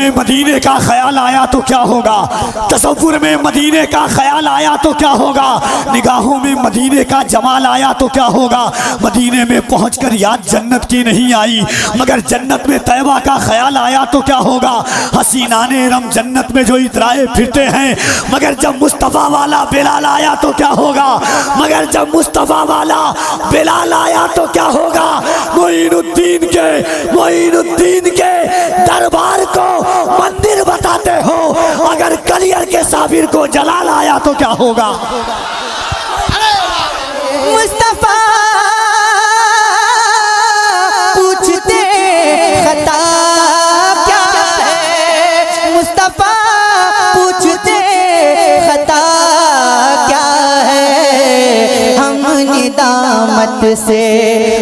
में मदीने का ख्याल आया तो क्या होगा, तसव्वुर में मदीने का ख्याल आया तो क्या होगा, निगाहों में मदीने का जमाल आया तो क्या होगा। मदीने में पहुंचकर याद जन्नत की नहीं आई, मगर जन्नत में तैबा का ख्याल आया तो क्या होगा। हसीनाने रम जन्नत में जो इतराए फिरते हैं, मगर जब मुस्तफ़ा वाला बिलाल आया तो क्या होगा, मगर जब मुस्तफ़ा वाला बिलाल आया तो क्या होगा। मोइनुद्दीन के दरबार को मंदिर बताते हो, अगर कलियर के साबिर को जलाल आया तो क्या होगा। मुस्तफा पूछते खता क्या है, मुस्तफा पूछते खता क्या है। हम निदामत से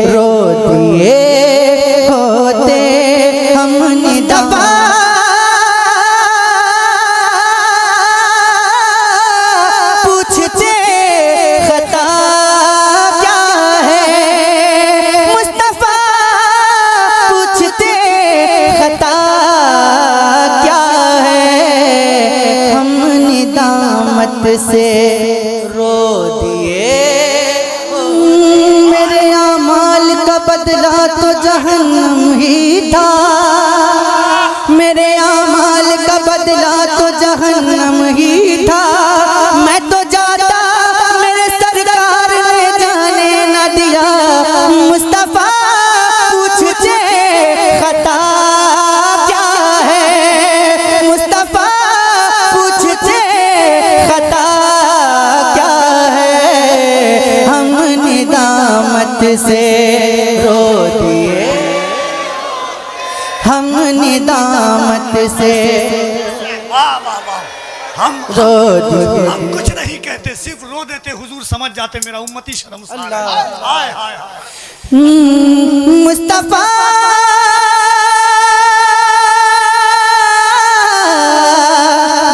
रो दिए होते, हम निदामत पूछते खता क्या है। मुस्तफा पूछते खता क्या है। हम निदामत से रो दिए, मेरे अमाल का बदला तो जहन्नम ही था, मेरे अमाल का बदला तो जहन्नम ही था। मैं तो जाता मेरे सरकार ने जाने न दिया। मुस्तफा पूछते खता क्या है, मुस्तफा पूछते खता क्या है। हम निदामत से रो दिए, हम निदामत से हम कुछ नहीं कहते, सिर्फ रो देते, हुजूर समझ जाते मेरा उम्मती शर्मसार है। हाय हाय हाय। मुस्तफा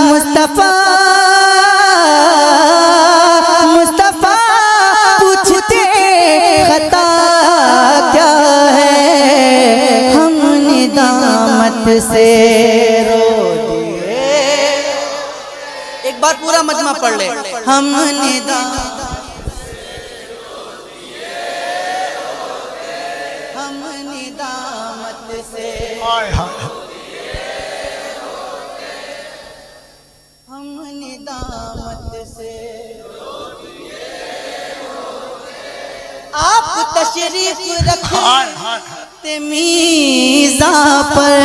मुस्तफा मुस्तफा पूछते खता क्या है। हम निदामत से रो दिए, एक बार पूरा मजमा पढ़ ले। हम निदामत, हम निदामत से, हम निदामत से। आप तशरीफ रखते मीज़ा पर,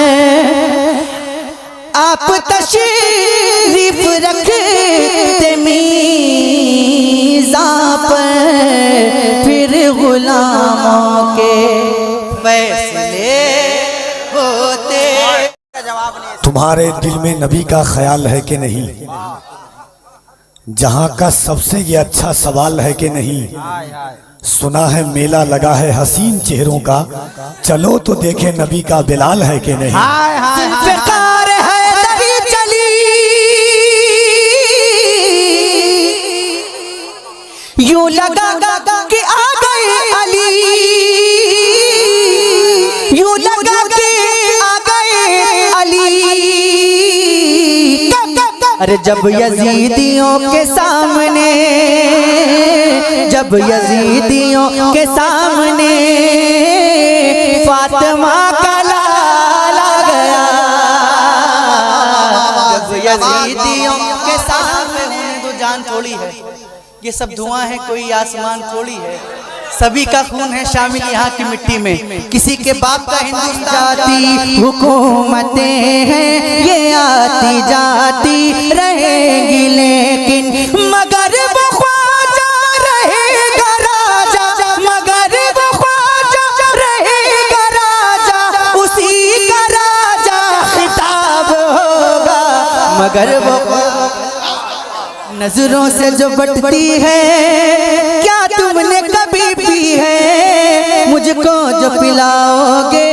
आप तशरीफ रखते मीज़ा पर, फिर गुलामों के फैसले होते। तुम्हारे दिल में नबी का ख्याल है कि नहीं, जहां का सबसे ये अच्छा सवाल है कि नहीं। सुना है मेला लगा है हसीन चेहरों का, चलो तो देखे नबी का बिलाल है कि नहीं। ज़ुल्फ़िकार है दरी चली, यूं लगा कि आ गए अली, यूं लगा कि आ गए अली। अरे जब यजीदियों के सामने, जब यजीदियों के सामने फातिमा का लाला गया, जब यजीदियों के सामने। उन्हें तो जान थोड़ी है, ये सब धुआं है, कोई आसमान थोड़ी है। सभी का खून है शामिल यहाँ की मिट्टी में। किसी के बाप का हिंदुस्तानी हुकूमतें हैं, ये आती जाती रहेंगी, लेकिन मगर वो ख्वाजा रहेगा राजा, मगर वो ख्वाजा रहेगा राजा, उसी का राजा खिताब होगा। मगर वो नजरों से जो बटती है, क्या तुमने कभी पी है। मुझको जो पिलाओगे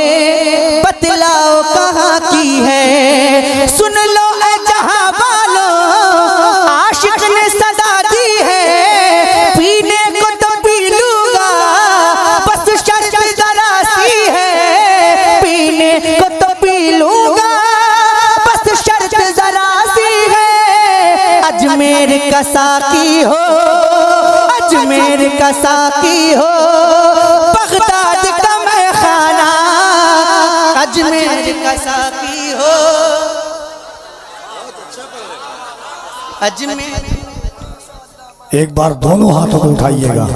बतलाओ कहाँ की है। सुन लो ऐ जहां वालों, आशिक ने सदा दी है, पीने को तो पी लूंगा, बस शर्त जरा सी है। पीने को तो पी लूंगा, का साकी हो, अजमेर का साकी हो, बगदाद का मैं खाना, अजमेर का साकी हो, अजमेर। एक बार दोनों हाथों को उठाइएगा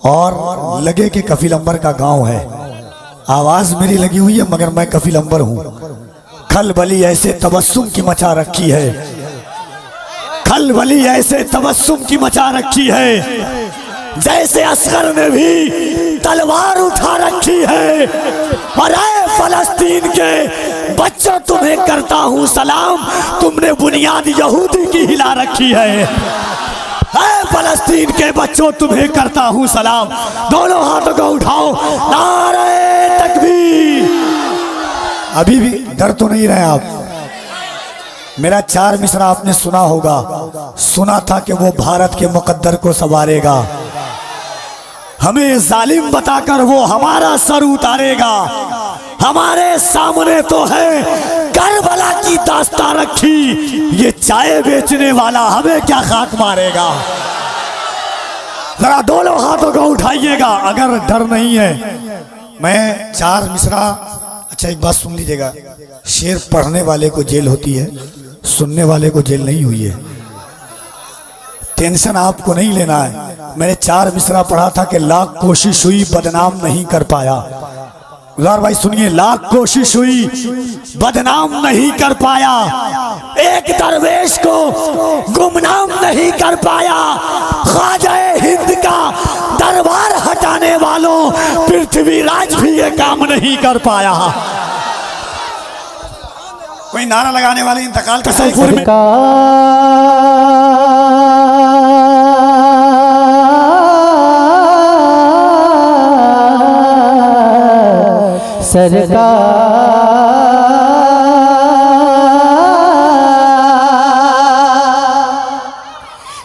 और लगे कि कफील अंबर का गांव है। आवाज मेरी लगी हुई है मगर मैं कफील अंबर हूं। खलबली ऐसे तबस्सुम की मचा रखी है, खलबली ऐसे तबस्सुम की मचा रखी है, जैसे असगर ने भी तलवार उठा रखी है। और ऐ फलस्तीन के बच्चों तुम्हें करता हूं सलाम, तुमने बुनियाद यहूदी की हिला रखी है। ऐ फलस्तीन के बच्चों तुम्हें करता हूं सलाम। दोनों हाथों को उठाओ, नारे तकबीर। अभी भी डर तो नहीं रहे आप? मेरा 4 मिसरा आपने सुना होगा, सुना था कि वो भारत के मुकद्दर को संवारेगा, हमें जालिम बताकर वो हमारा सर उतारेगा। हमारे सामने तो है करबला की दास्तां रखी, ये चाय बेचने वाला हमें क्या खाक मारेगा। जरा दोनों हाथों को उठाइएगा अगर डर नहीं है। मैं 4 मिसरा, अच्छा एक बात सुन लीजिएगा, शेर पढ़ने वाले को जेल होती है, सुनने वाले को जेल नहीं हुई है। टेंशन आपको नहीं लेना है। मैंने 4 मिसरा पढ़ा था कि लाख कोशिश हुई बदनाम नहीं कर पाया। गुजार भाई सुनिए, लाख कोशिश हुई बदनाम नहीं कर पाया, एक दरवेश को गुमनाम नहीं कर पाया। ख्वाजा हिंद का दरबार हटाने वालों पृथ्वीराज भी ये काम नहीं कर पाया। कोई नारा लगाने वाले इंतकाल का तसव्वुर में सरकार,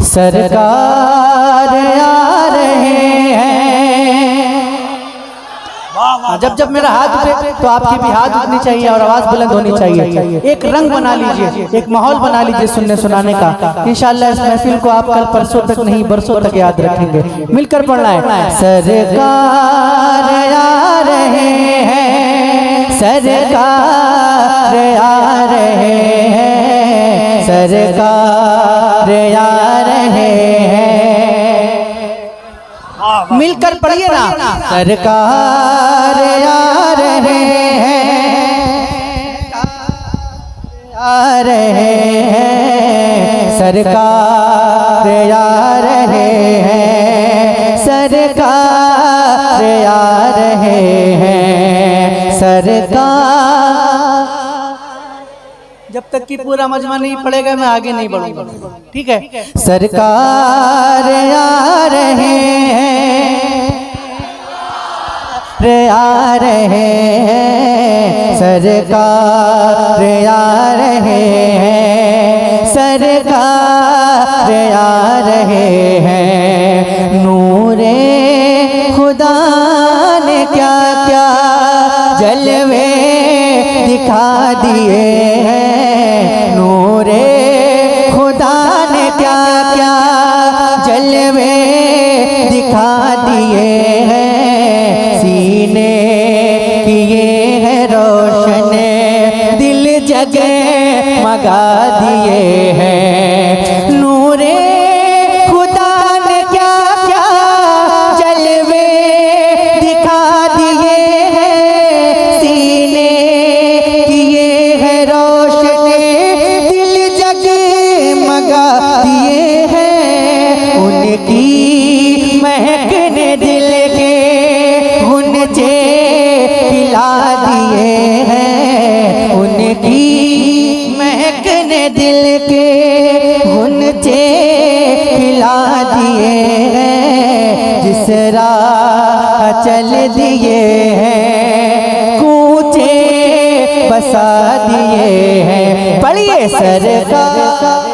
सरकार आ रहे हैं। जब जब मेरा हाथ उठे तो आपकी भी हाथ उठनी चाहिए और आवाज बुलंद होनी चाहिए। एक रंग बना लीजिए, एक माहौल बना लीजिए सुनने सुनाने का। इंशाअल्लाह इस महफिल को आप कल परसों तक नहीं बरसों तक याद रखेंगे। मिलकर पढ़ना है, सरकार आ रहे हैं, सरकार आ रहे हैं, सरकार आ रहे हैं। मिलकर पढ़िए ना, सरकार आ रहे हैं, आ रहे हैं, सरकार आ रहे हैं, सरकार आ रहे हैं, सरकार। जब तक कि पूरा मजमा नहीं पड़ेगा मैं आगे नहीं बढ़ूंगा, ठीक है। सरकार आ रहे हैं, आ रहे हैं, सरकार आ रहे हैं, सरकार आ रहे हैं। नूरे खुदा ने क्या क्या जलवे दिखा दिए हैं, नूरे खुदा ने क्या क्या जलवे दिखा दिए हैं। सीने किए हैं रोशन, दिल जगमगा दिए हैं। नूरे खुदा ने क्या क्या जलवे दिखा दिए हैं। सीने किए हैं रोशन, दिल जगमगा दिए हैं। उनकी महक ने दिल के गुनचे पिला दिए हैं। उनकी महक ने दिल के गुनचे पिला दिए हैं। जिस राह चल दिए हैं, कूचे बसा दिए हैं। पढ़िए, सरकार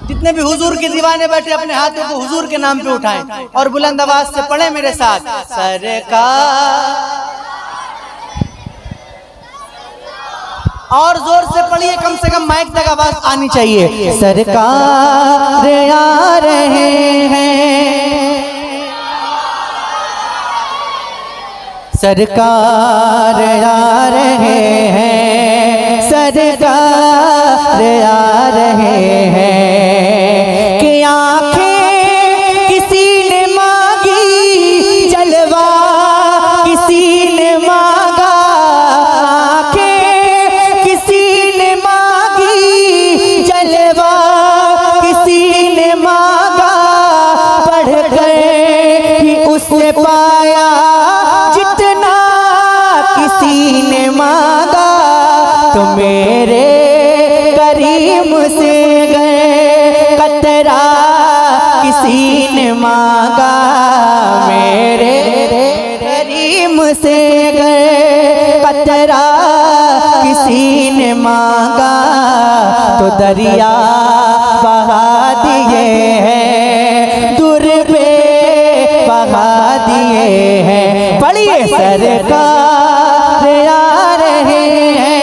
जितने भी हुजूर के दीवाने बैठे अपने हाथों को हुजूर के नाम पे उठाएं और बुलंद आवाज से पढ़े मेरे साथ, सरकार और जोर से पढ़िए, कम से कम माइक तक आवाज आनी चाहिए। सरकार आ रहे हैं, सरकार आ रहे हैं, सरकार आ रहे हैं। कि आंखें किसी ने मांगी, जलवा किसी ने मांगा, आंखें किसी ने मांगी, जलवा किसी ने मांगा, पढ़ कर ही उससे पाया जितना किसी ने मांगा। तो मेरे करीम से गए कतरा किसी ने मांगा, मेरे करीम से गए कतरा किसी ने मांगा। तो दरिया बहा दिए हैं, दूर पे बहा दिए हैं। पढ़िए, सरकार आ रहे हैं।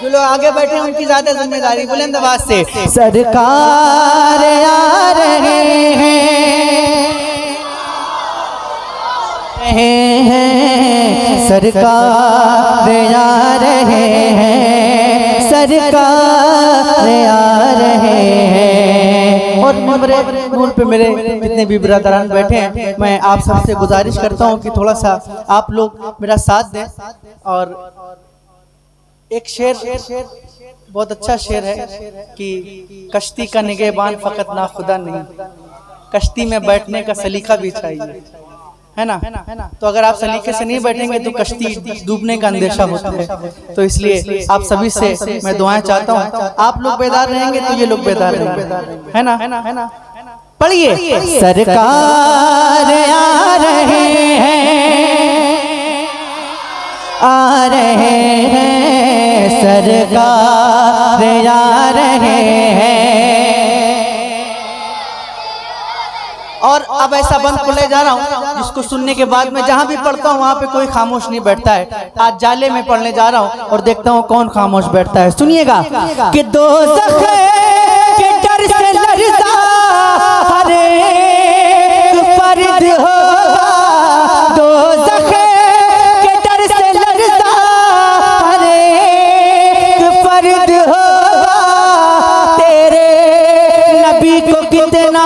जो लोग आगे बैठे हैं उनकी ज्यादा जिम्मेदारी, बुलंद आवाज से सरकार आ रहे हैं, सरकार आ रहे हैं, सरकार आ रहे हैं। और मेरे नूर पे मेरे जितने भी बिरादरान बैठे हैं, मैं आप सबसे गुजारिश करता हूँ कि थोड़ा सा आप लोग मेरा साथ दें। और एक शेर बहुत अच्छा शेर है कि कश्ती का निगहबान फकत ना खुदा नहीं, कश्ती में बैठने का सलीका भी चाहिए, है ना। तो अगर आप सलीके से नहीं बैठेंगे तो कश्ती डूबने का अंदेशा होता है। तो इसलिए आप सभी से मैं दुआएं चाहता हूँ, आप लोग बेदार रहेंगे तो ये लोग बेदार रहेंगे, है ना। पढ़िए, सरकार आ रहे हैं, आ रहे हैं, सरकार आ रहे हैं। और अब ऐसा बंद पढ़ने जा रहा हूँ जिसको सुनने के बाद मैं जहाँ भी पढ़ता हूँ वहाँ पे कोई खामोश नहीं बैठता है। आज जाले में पढ़ने जा रहा हूँ और देखता हूँ कौन खामोश बैठता है। सुनिएगा कि दोज़ख के डर से लरज़ा हर एक फर्द होगा, दोज़ख के डर से लरज़ा हर एक फर्द होगा। तेरे नबी को कितना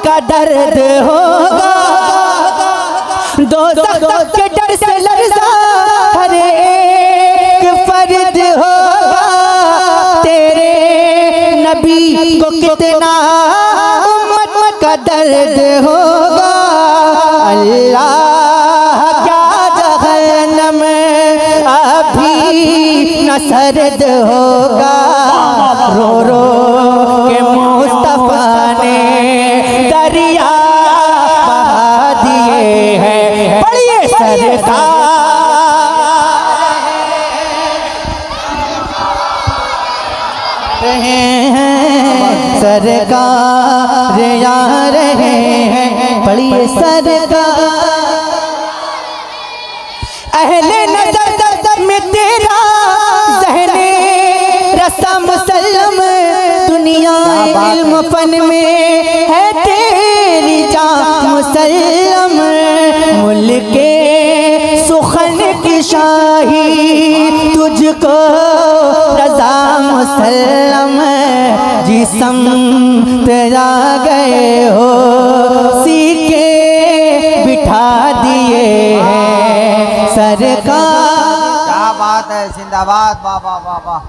का दर्द होगा, दोज़ख के डर से लरज़ा हर एक फर्द होगा। तेरे नबी को कितना उम्मत का दर्द होगा। अल्लाह क्या जहन्नम अभी न सर्द होगा, रो रो के मुस्तफा ने दरिया बहा दिए हैं। पढ़िए, सरकार रहे हैं, सरकार आ रहे हैं। पढ़िए, सरकार अहले नजर दर में तेरा ज़हने रस्म मुसल्लम, दुनिया इल्म फन में है तेरी जान मुसल्लम। मुल्के सुखन की शाही तुझको रज़ा मुसल्लम। जिसम तेरा गए हो सीके बिठा दिए हैं, सरकार। क्या बात है, जिंदाबाद, वाह वाह वाह वाह,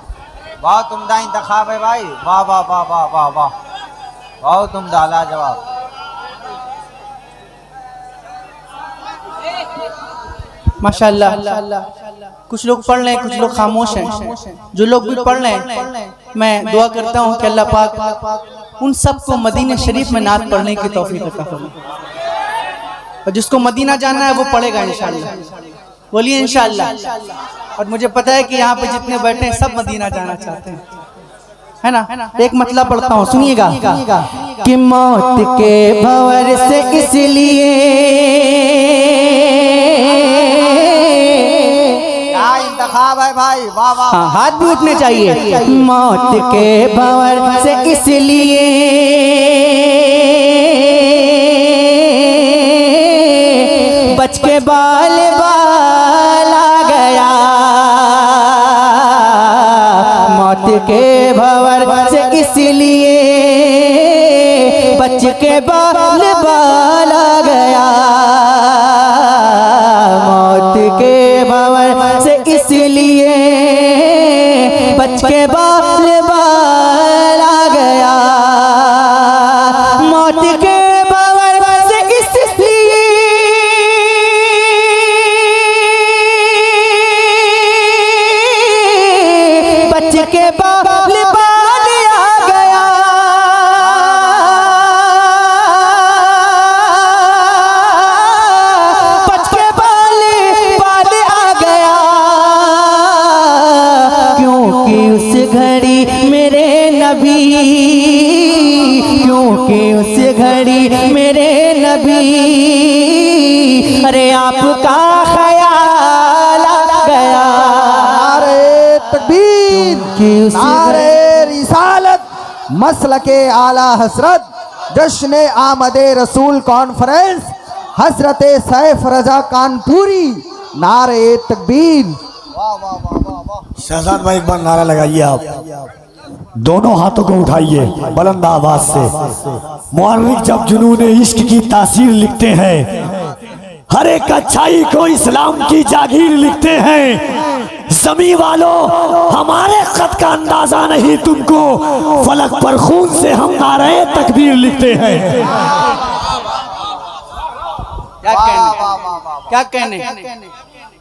बहुत उम्दा इंतखाब है भाई, वाह वाह वाह वाह वाह वाह, बहुत उम्दा, लाजवाब। माशाल्लाह। कुछ लोग पढ़ रहे हैं, कुछ लोग खामोश हैं। जो लोग भी पढ़ रहे हैं मैं दुआ करता हूँ कि अल्लाह पाक उन सबको मदीने शरीफ में नात पढ़ने की तौफीक अता फरमाए। और जिसको मदीना जाना है वो पढ़ेगा इंशाअल्लाह। बोलिए इंशाअल्लाह। और मुझे पता है कि यहाँ पे जितने बैठे हैं सब मदीना जाना चाहते हैं, है ना। एक मतलब पढ़ता हूँ, सुनिएगा कि मौत के भंवर से इसलिए भाई, वाह वाह। हाँ, हाथ भी उठने चाहिए। मौत के भंवर से इसलिए बच के बाल बाल आ गया, मौत के भंवर से इसलिए बच के बाल बाल आ गया, मौत के भंवर से इसलिए बच के बाल बाल आ गया, मौत के भंवर से इसलिए बच के बाल बाल आ गया, बच के बाल बाल आ गया, क्योंकि उस घड़ी मेरे नबी, क्योंकि उस घड़ी मेरे नबी, अरे आपका ख्याल आ गया, नारे तकबीर, नारे रिसालत, मसलके आला हसरत, जश्न आमदे रसूल कॉन्फ्रेंस, हजरत सैफ रजा कानपुरी, नारे तकबीर। शहजाद भाई एक बार नारा लगाइए आप, दोनों हाथों को उठाइए बुलंद आवाज से। मुअर्रिख जब जुनून इश्क की तासीर लिखते हैं, हर एक अच्छाई को इस्लाम की जागीर लिखते हैं, ज़मीं वालों हमारे खत का अंदाजा नहीं तुमको, फलक पर खून से हम नारे तकबीर लिखते हैं। क्या कहने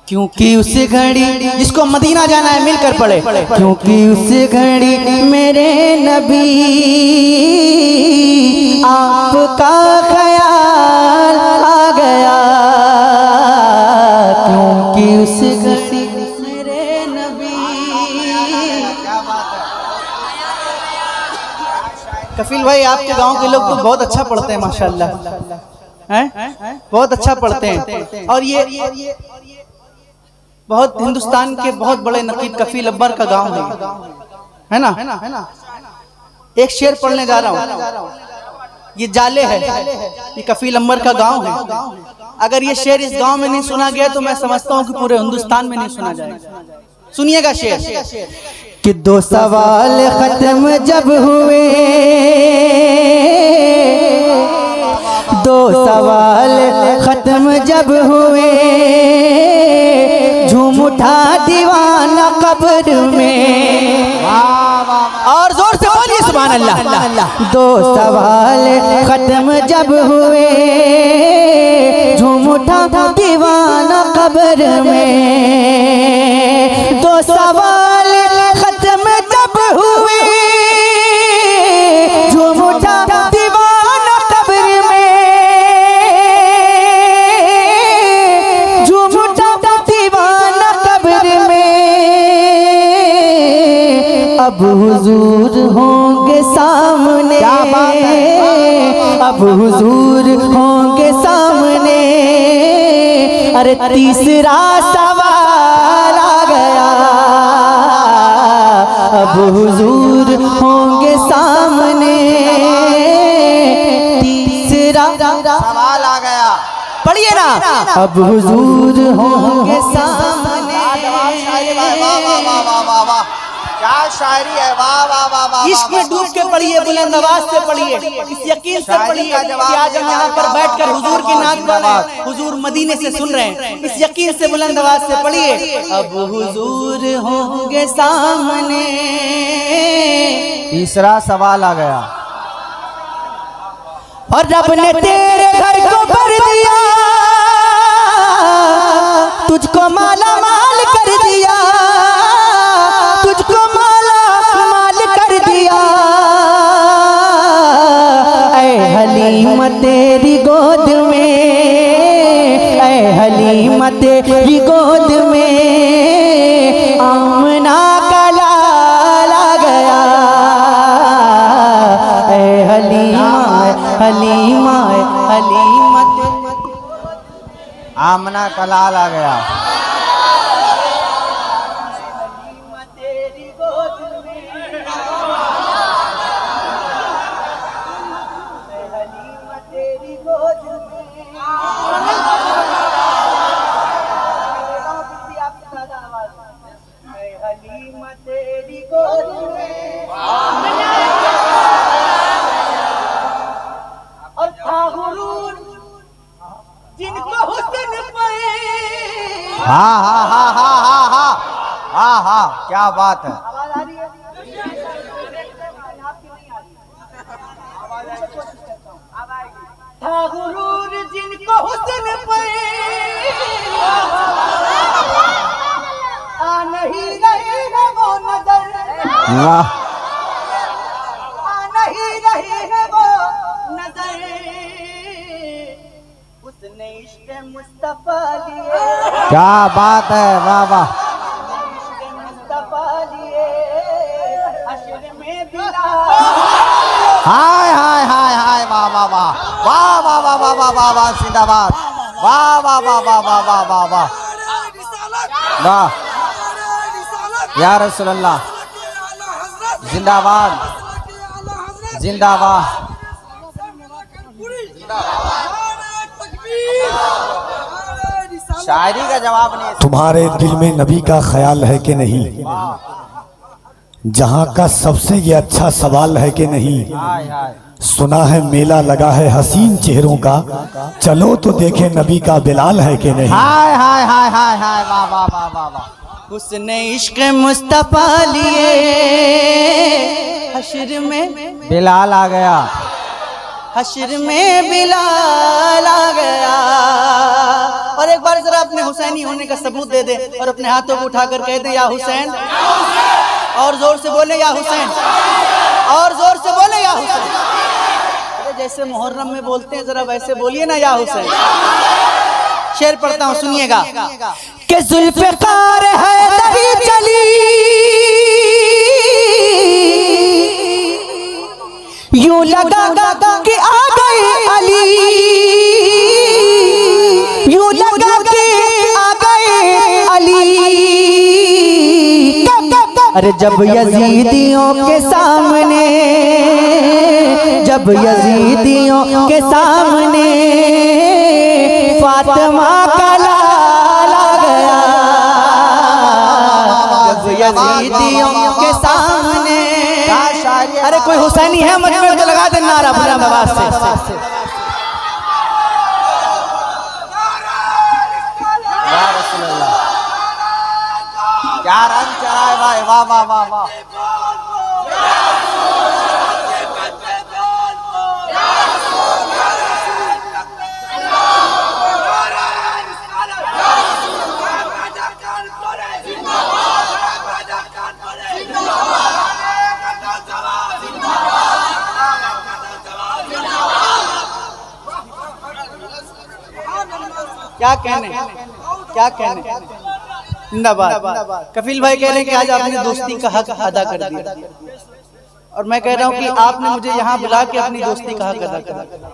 क्योंकि उस घड़ी, जिसको मदीना जाना है मिलकर पढ़े, क्योंकि उस घड़ी मेरे नबी आपका ख्याल आ गया, क्योंकि उस घड़ी मेरे नबी। कफील भाई आपके गांव के लोग तो बहुत अच्छा पढ़ते हैं माशाल्लाह, हैं बहुत अच्छा पढ़ते हैं, और ये बहुत हिंदुस्तान के बहुत बड़े नकीब कफील अब्बर का गांव है ना। एक शेर पढ़ने जा रहा हूँ, ये जाले है, ये कफील अब्बर का गांव है। अगर ये शेर इस गांव में नहीं सुना गया तो मैं समझता हूँ कि पूरे हिंदुस्तान में नहीं सुना जाएगा। सुनिएगा शेर कि दो सवाल खत्म जब हुए, दो सवाल खत्म जब हुए, झूम उठा दीवाना कब्र में, और जोर से बोलिए सुभान अल्लाह। दो सवाल खत्म जब हुए, झूम उठा दीवाना कब्र में, दो सवाल खत्म जब हुए, झूम उठा दीवाना कब्र में, झूम उठा दीवाना कब्र में, अब हुजूर होंगे सामने, अब हुजूर होंगे सामने, अरे तीसरा सवाल आ गया, अब हुजूर होंगे सामने, तीसरा सवाल आ गया। पढ़िए ना, अब हुजूर होंगे सामने। क्या शायरी है, वाह वाह वाह वाह। इश्क में डूब के पढ़िए, बुलंद आवाज से पढ़िए, इस यकीन से पढ़िए कि आज हम यहाँ पर बैठकर हुजूर की नात गा रहे हैं, हुजूर मदीने से सुन रहे हैं, इस यकीन से बुलंद आवाज से पढ़िए। अब हुजूर होंगे सामने, तीसरा सवाल आ गया। और रब ने तेरे घर को भर दिया, तुझको माला माल कर दिया, तुझको माला माल कर दिया, ऐ हलीमा तेरी गोद में, ऐ हलीमा तेरी गोद में, आमना का लाल आ गया, ऐ हलीमा हलीमा हलीमा, आमना का लाल आ गया। जिनको हुस्न पे हाँ हाँ हाँ हाँ हाँ हाँ हाँ हाँ, क्या बात है। आवाज आ रही है? था गुरूर जिनको हुस्न पे आ नहीं रही है वो नजर, वाह, आ नहीं रही है वो नजर, उसने इश्क मुस्तफा लिए, क्या बात है, वाह वाह। इश्क मुस्तफा लिए हश्र में दिला। हाय हाय हाय हाय, वाह वाह वाह वाह वाह वाह वाह वाह वाह वाह, जिंदाबाद, वाह वाह वाह वाह वाह वाह वाह वाह वाह, या रसूल अल्लाह, जिंदाबाद जिंदाबाद। शायरी का जवाब नहीं। तुम्हारे दिल में नबी का ख्याल है कि नहीं, जहाँ का सबसे ये अच्छा सवाल है कि नहीं। हाय हाय, सुना है मेला लगा है हसीन चेहरों का, चलो तो देखे नबी का बिलाल है कि नहीं। हाय हाय हाय हाय हाय, वाह वाह वाह वाह वाह। उसने इश्क मुस्तफा लिए हश्र में बिलाल आ गया, हश्र में बिलाल आ गया। और एक बार जरा अपने हुसैनी होने का सबूत दे दे और अपने हाथों को उठाकर कह दे या हुसैन, और जोर से बोले या हुसैन, और जोर से बोले या हुसैन। अरे जैसे मुहर्रम में बोलते हैं जरा वैसे बोलिए ना या हुसैन। शेर पढ़ता हूँ सुनिएगा। कि जुल्फ़िकार हैदरी चली यूं लगा कि आ गए अली, यूं लगा कि आ गए अली। अरे जब यजीदियों के सामने, जब यजीदियों के सामने फातिमा का लाल आ गया, जब यजीदियों के सामने। अरे कोई हुसैनी है मजमे में तो लगा दे नारा बुलंद आवाज से। या रसूल अल्लाह, क्या रंग चढ़ा है भाई, वाह वाह वाह वाह। क्या कहने, क्या कहने। जिंदाबाद। कफील भाई कह रहे हैं कि आज आपने दोस्ती का हक अदा कर दिया, और मैं कह रहा हूं कि आपने मुझे यहाँ बुला के अपनी दोस्ती का हक अदा कर दिया,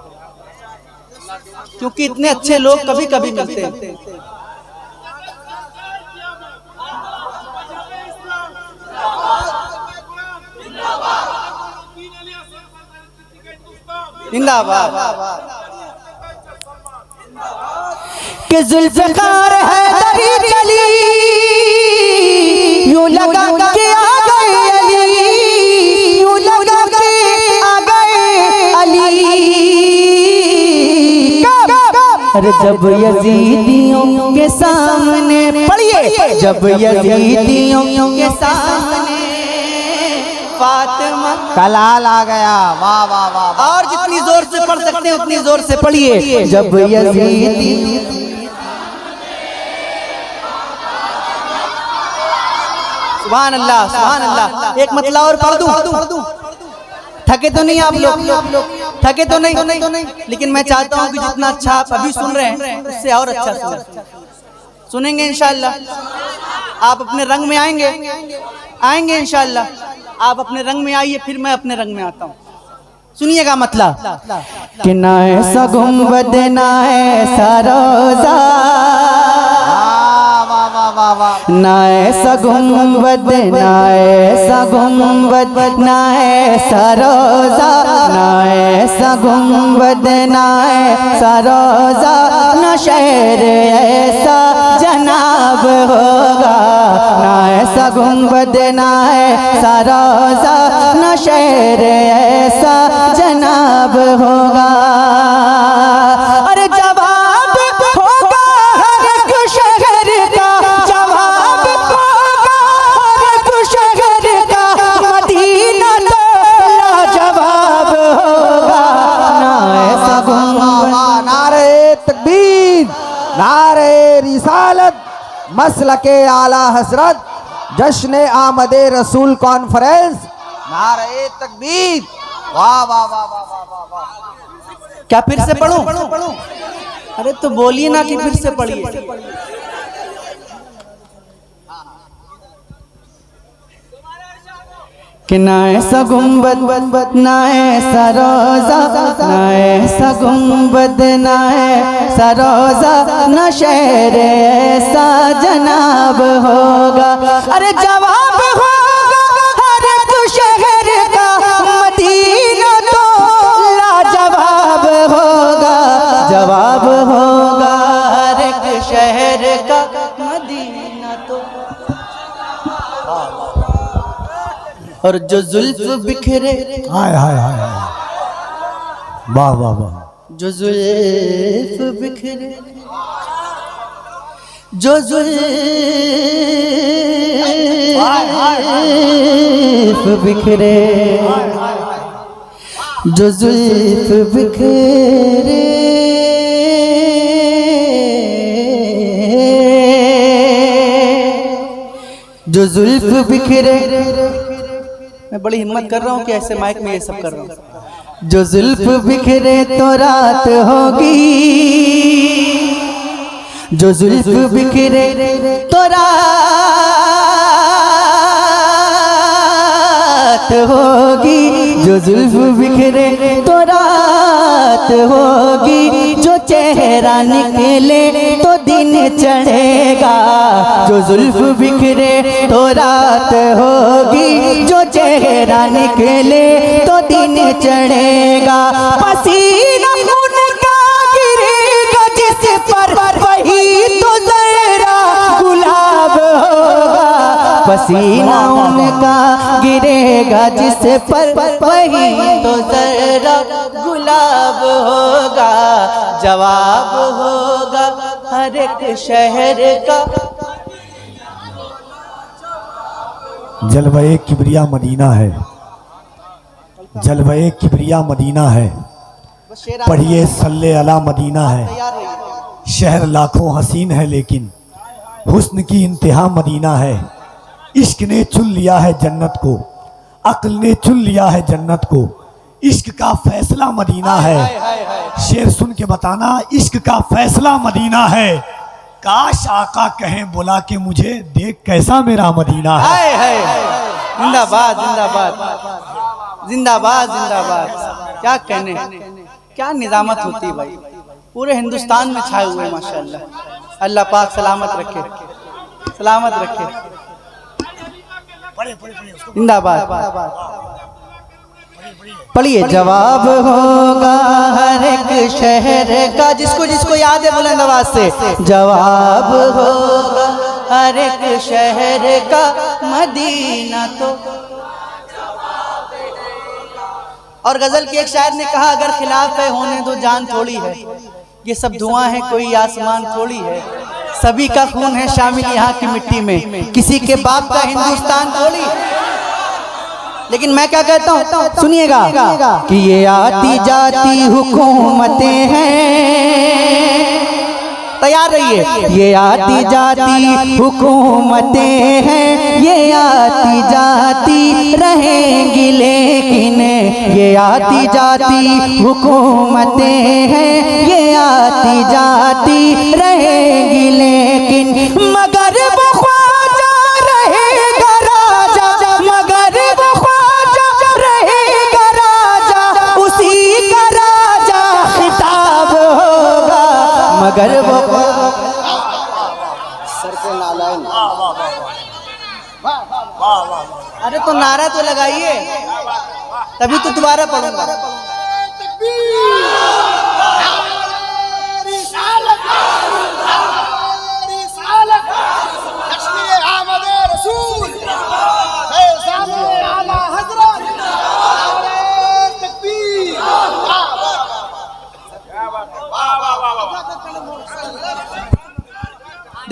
क्योंकि इतने अच्छे लोग कभी कभी मिलते हैं। जिंदाबाद। कि जुल्फ़िकार हैदरी चली यूं लगा के आ गए अली, यूं लगा के आ गए अली। अरे जब यजीदियों के सामने, पढ़िए, जब यजीदियों के सामने फातिमा का लाल आ गया, वाह वाह वाह। और जितनी जोर से पढ़ सकते हैं उतनी जोर से पढ़िए। जब यजीदी, सुभान अल्लाह सुभान अल्लाह। एक मतला और पढ़ दूं, थके तो नहीं आप लोग, थके तो नहीं, लेकिन मैं चाहता हूं कि जितना अच्छा आप अभी सुन रहे हैं उससे और अच्छा सुनेंगे इंशाअल्लाह। आप अपने रंग में आएंगे इंशाअल्लाह। आप अपने रंग में आइए, फिर मैं अपने रंग में आता हूँ। सुनिएगा मतलब कि ना ऐसा गुंबद ना ऐसा रोजा, ना ऐसा गुंबद ना ऐसा गुंबद ना ऐसा रोजा, ना ऐसा गुंबद ना ऐसा रोजा, ना शहर ऐसा जनाब होगा, ना ऐसा गुंबद ना ऐसा रोजा, ना शहर ऐसा जनाब होगा। अरे जवाब तकबीर, नारे रिसालत, मसलके आला हसरत, जश्न आमद रसूल कॉन्फ्रेंस, नारे तकबीर। वाह वाह वाह वाह वाह वाह वाह। क्या फिर से पढ़ूं? अरे तो बोलिए ना कि फिर से पढ़िए। कि ना ऐसा गुंबद ना ऐसा रोजा, ना ऐसा गुंबद ना ऐसा रोजा, ना शहर ऐसा जनाब होगा। अरे जवाब होगा हर एक शहर का मदीना तो लाजवाब होगा। जवाब होगा हर एक शहर का मदीना तो। और जो जुल्फ बिखरे, हाय हाय हाय हाय, वाह वाह वाह, जो जुल्फ बिखरे, जो जुल्फ बिखरे, जो जुल्फ बिखरे, जो जुल्फ बिखरे। मैं बड़ी हिम्मत कर रहा हूँ कि ऐसे माइक में ये सब कर रहा हूँ। जो जुल्फ बिखरे तो रात होगी, जो जुल्फ बिखरे तो रात होगी, जो जुल्फ बिखरे तो रात होगी, जो चेहरा निकले तो दिन चढ़ेगा। जो जुल्फ बिखरे तो रात होगी, जो चेहरा निकले तो दिन चढ़ेगा। पसीना उनका गिरेगा जिस पर वही तो जरा गुलाब होगा। पसीना उनका गिरेगा जिस पर वही तो जरा गुलाब होगा। जवाब होगा हर एक शहर का। जलवे किबरिया मदीना है, जलवे किबरिया मदीना है, पढ़िए सल्ले अला मदीना है। शहर लाखों हसीन है लेकिन हुस्न की इंतहा मदीना है। इश्क ने चुन लिया है जन्नत को, अक्ल ने चुन लिया है जन्नत को। इश्क का फैसला मदीना है। शेर सुन के बताना, इश्क का फैसला मदीना है। काश आका कहें बुला के मुझे, देख कैसा मेरा मदीना है। जिंदाबाद जिंदाबाद जिंदाबाद जिंदाबाद। क्या कहने, क्या निजामत होती है भाई। पूरे हिंदुस्तान में छाए हुए माशाल्लाह। अल्लाह पाक सलामत रखे, सलामत रखे। जिंदाबाद। पढ़िए। जवाब होगा हर एक शहर का, जिसको जिसको याद है बुलंद आवाज से। जवाब होगा हर एक शहर का मदीना तो। और गजल के एक शायर ने कहा, अगर खिलाफ है होने दो जान थोड़ी है, ये सब धुआं है कोई आसमान थोड़ी है। सभी का खून है शामिल यहाँ की मिट्टी में, किसी के बाप का हिंदुस्तान थोड़ी है। लेकिन मैं क्या कहता हूँ सुनिएगा, कि ये आती जाती हुकूमतें हैं, तैयार रहिए। ये आती जाती हुकूमतें हैं, ये आती जाती रहेंगी लेकिन, ये आती जाती हुकूमतें हैं, ये आती जाती रहेंगी लेकिन, मगर वो ख्वाजा रहेगा राजा, मगर वो ख्वाजा रहेगा राजा, उसी का राजा खिताब होगा। मगर वो अरे तो नारा तो लगाइए, तभी तो दोबारा पढ़ूंगा।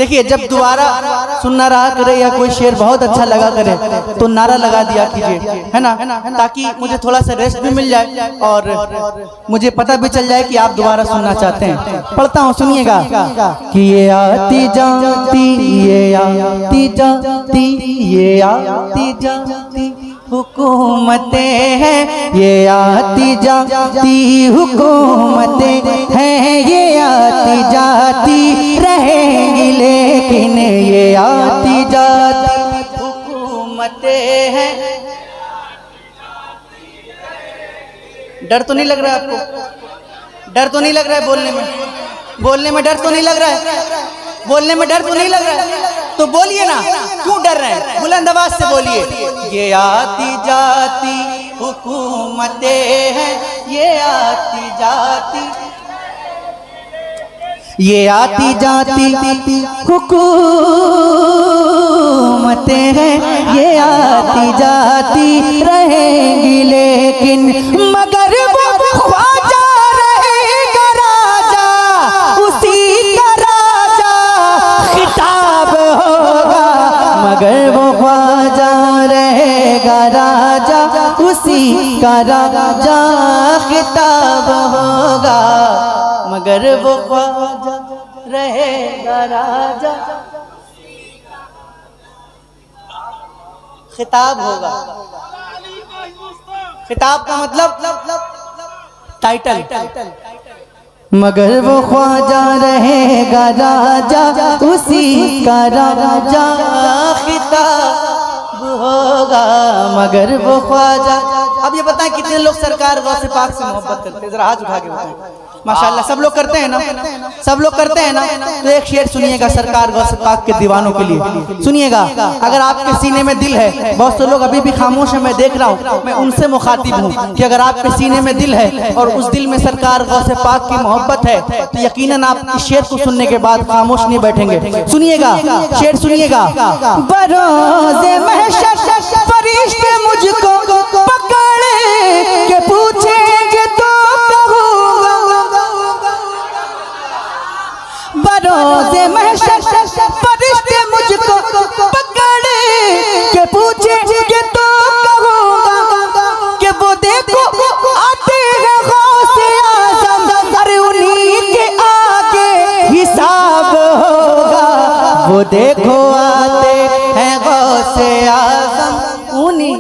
देखिए, जब दोबारा सुनना रहा करे या कोई शेर बहुत अच्छा लगा करे तो नारा लगा दिया कीजिए, है ना, ताकि मुझे थोड़ा सा रेस्ट भी मिल जाए और मुझे पता भी चल जाए कि आप दोबारा सुनना चाहते हैं। पढ़ता हूँ, सुनिएगा। कि ये आती जाती, ये आती जाती, ये आती जाती हुकूमतें हैं, ये आती जाती हुकूमतें हैं, ये आती जाती रहेंगी लेकिन ये आती जाती हुकूमतें हैं। डर तो नहीं लग रहा है आपको? डर तो नहीं लग रहा है बोलने में? बोलने में डर तो नहीं लग रहा है? बोलने में डर तो नहीं लग रहा है? तो बोलिए ना, क्यों डर रहे हैं? बुलंद आवाज से बोलिए। ये आती जाती हुकूमतें हैं, ये आती जाती, ये आती जाती हुकूमतें हैं, ये आती जाती रहेंगी लेकिन मगर वो ख्वाजा रहेगा राजा, उसी का राजा खिताब होगा। मगर वो ख्वाजा रहेगा राजा, उसी का राजा खिताब होगा। मगर वो ख्वाजा रहेगा राजा, खिताब होगा। खिताब का मतलब टाइटल। मगर वो ख्वाजा रहेगा राजा, उसी का राजा खिताब होगा। मगर वो ख्वाजा। अब ये बताएं कितने लोग सरकार गौसे पाक से मोहब्बत करते हैं? जरा हाथ उठा के बताएं। माशाल्लाह, सब लोग करते हैं ना? सब लोग करते हैं ना? तो एक शेर सुनिएगा सरकार गौसे पाक के दीवानों के लिए। सुनिएगा, अगर आपके सीने में दिल है, बहुत से लोग अभी भी खामोश है, मैं देख रहा हूँ, मैं उनसे मुखातिब हूँ कि अगर आपके सीने में दिल है और उस दिल में सरकार गौसे पाक की मोहब्बत है तो यकीनन आप इस शेर को सुनने के बाद खामोश नहीं बैठेंगे। सुनिएगा, शेर सुनिएगा। बरोज़े महशर फरिश्ते मुझको पकड़ के पूछेंगे तो बरोज़े महशर फरिश्ते मुझको पकड़ के पूछेंगे तो कहूँगा कि वो देखो आते हैं गौसे आज़म, अरे उन्हीं के आगे हिसाब होगा। वो देखो आते हैं गौसे आज़म, उन्हीं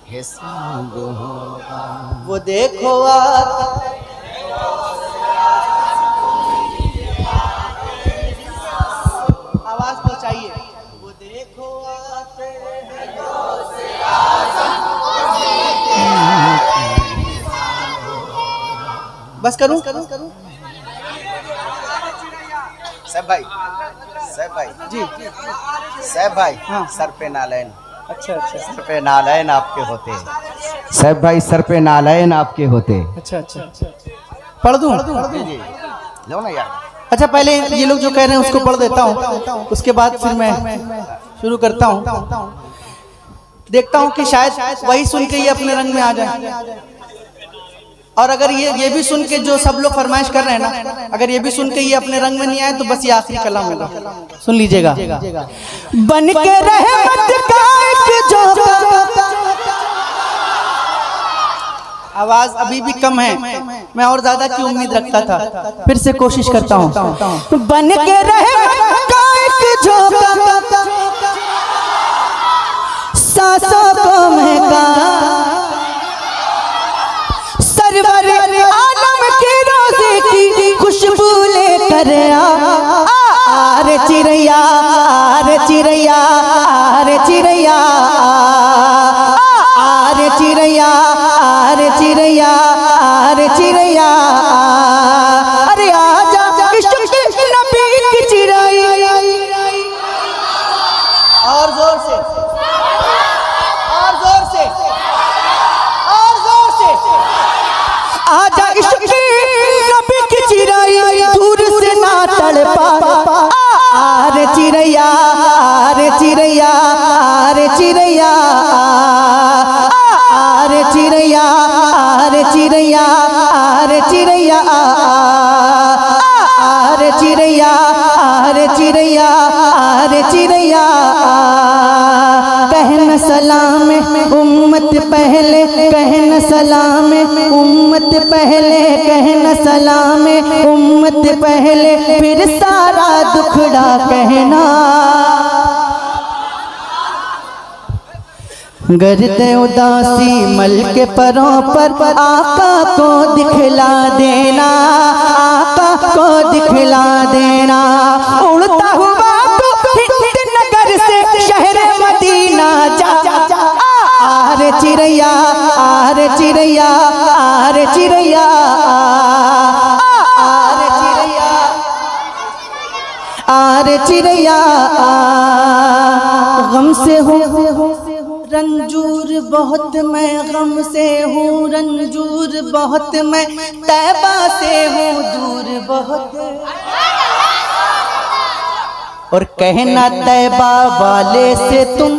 हिसाब होगा। वो देखो आते, आवाज पहुंचाइए। वो देखो आते हैं गौसे आज़म, बस करूं? सैफ भाई, सैफ भाई जी, सैफ भाई, हाँ। सर पे नालैन, अच्छा अच्छा सर पे नालैन आपके होते। सैफ भाई, सर पे नालैन आपके होते। अच्छा अच्छा, पढ़ दूं? जी जी, लो ना यार। अच्छा, पहले ये लोग जो कह रहे हैं उसको पढ़ देता हूँ, उसके बाद फिर मैं शुरू करता हूँ। देखता हूँ कि शायद वही सुन के ये अपने रंग में आ जाए। और अगर ये भी सुन के जो सब लोग फरमाइश कर रहे हैं ना, अगर ये भी सुन के ये अपने रंग में नहीं आए तो बस ये आखिरी कलाम होगा। सुन लीजिएगा। बन के रहमत का एक झोंका, आवाज अभी भी कम है, मैं और ज्यादा की उम्मीद रखता था, फिर से कोशिश करता हूँ। बन के रहमत का एक झोंका, सांसों को महका, सरवर आलम के रोज़े की खुशबू लेकर आ रे चिड़ैया, रे चिड़ैया, रे चिड़ैया, रे चिड़ैया, रे चिड़ैया, रे चिड़ैया, अरे आजा इश्क़ नबी की चिड़ैया। और जोर से, और जोर से, और जोर से, आजा इश्क़ नबी की चिड़ैया, दूर से ना तड़पा, रे चिड़ैया, रे चिड़ैया, रे चिड़ैया, रे चिड़ैया, रे चिड़ैया, रे चिड़ैया, रे चिड़ैया आरे चिड़ैया आरे चिड़ैया कहन सलाम उम्मत पहले कहन सलाम उम्मत पहले कहन सलाम उम्मत पहले फिर सारा दुखड़ा कहना गर्द उदासी मल के परों पर आका को दिखला देना आका को दिखला देना उड़ता हुआ हिंद नगर से शहर मदीना जा आरे चिड़ैया आरे चिड़ैया आरे चिड़ैया आरे चिड़ैया आरे चिड़ैया गम से हो रंजूर बहुत मैं गम से हूँ रंजूर बहुत मैं तैबा से हूँ दूर बहुत और कहना तैबा वाले से तुम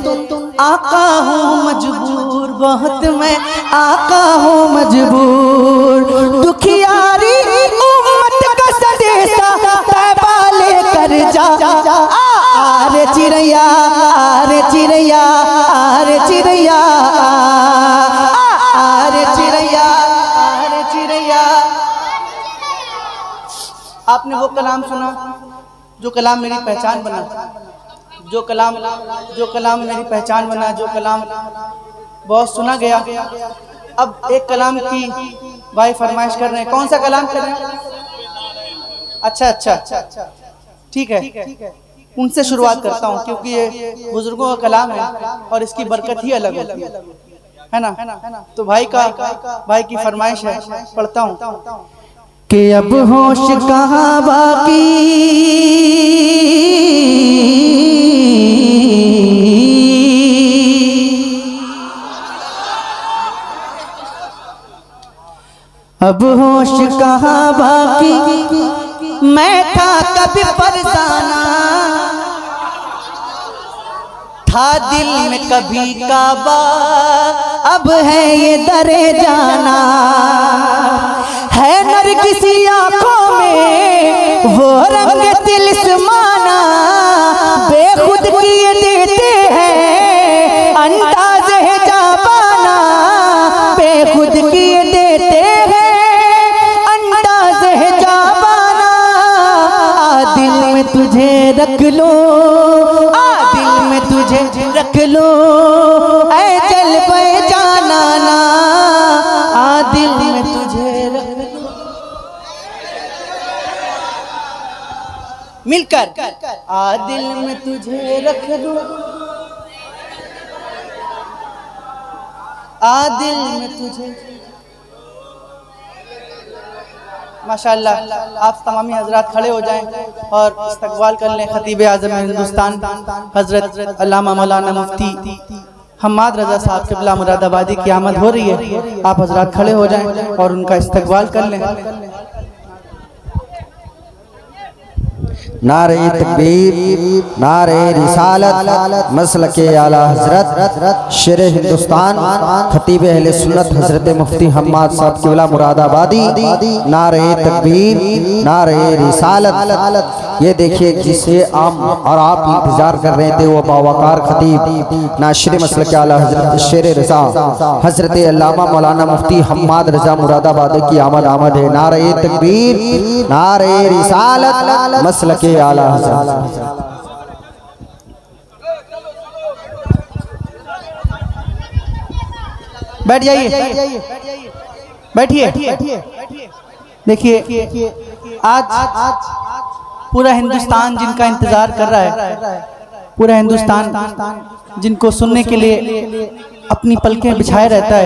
आका हूँ मजबूर बहुत मैं आका हूँ मजबूर दुखियारी उम्मत का संदेशा तैबा लेकर जा आरे चिड़ैया आरे चिड़ैया आरे चिड़ैया आरे चिड़ैया आरे चिड़ैया। आपने वो कलाम सुना जो कलाम मेरी पहचान बना जो कलाम मेरी पहचान बना जो कलाम बहुत सुना गया। अब एक कलाम की भाई फरमाइश कर रहे हैं, कौन सा कलाम कर रहे हैं? अच्छा ठीक है, उनसे शुरुआत करता हूँ क्योंकि ये बुजुर्गों का कलाम है और इसकी बरकत ही अलग होती है ना। तो भाई की फरमाइश है, पढ़ता हूँ कि अब होश कहाँ बाकी अब होश कहाँ बाकी मैं था कभी फरजाना था दिल में कभी काबा अब है ये दरे जाना है नरगिसी आंखों में वो रंग तिलिस्माना बेखुद किए देते हैं अंदाज़ है जाबाना बेखुद किए देते हैं अंदाज़ है जाबाना दिल में तुझे रख लो दिल में तुझे रख लो ऐ चल पे जाना ना दिल में तुझे रख लो मिलकर दिल में तुझे रख लो दिल में तुझे। माशाअल्लाह आप तमामी हजरात खड़े हो जाएं और इस्तकबाल कर लें खतीब आज़म हिंदुस्तान हजरत अल्लामा मौलाना मुफ्ती हम्माद रजा साहब क़िबला मुरादाबादी की आमद हो रही है। आप हजरात खड़े हो जाएं और उनका इस्तकबाल कर लें। नारे तकबीर नारे रिसालत मसलके आला हजरत शेर हिंदुस्तान खतीब अहले सुन्नत हजरत मुफ्ती हम्माद साहब क़िबला मुरादाबादी। नारे तकबीर नारे रिसालत। ये देखिए जिसे हम और आप इंतजार कर रहे थे वो बावकार खतीब नाशिर मसलके आला हजरत शेर रजा हजरत अल्लामा मौलाना मुफ्ती हम्माद रजा मुरादाबादी की आमद है। नारे तकबीर नारे रिसालत मसलके आला हजरत। बैठ जाइए बैठिए। देखिए आज पूरा हिंदुस्तान जिनका इंतजार कर रहा है, पूरा हिंदुस्तान जिनको सुनने के लिए अपनी पलकें बिछाए रहता है,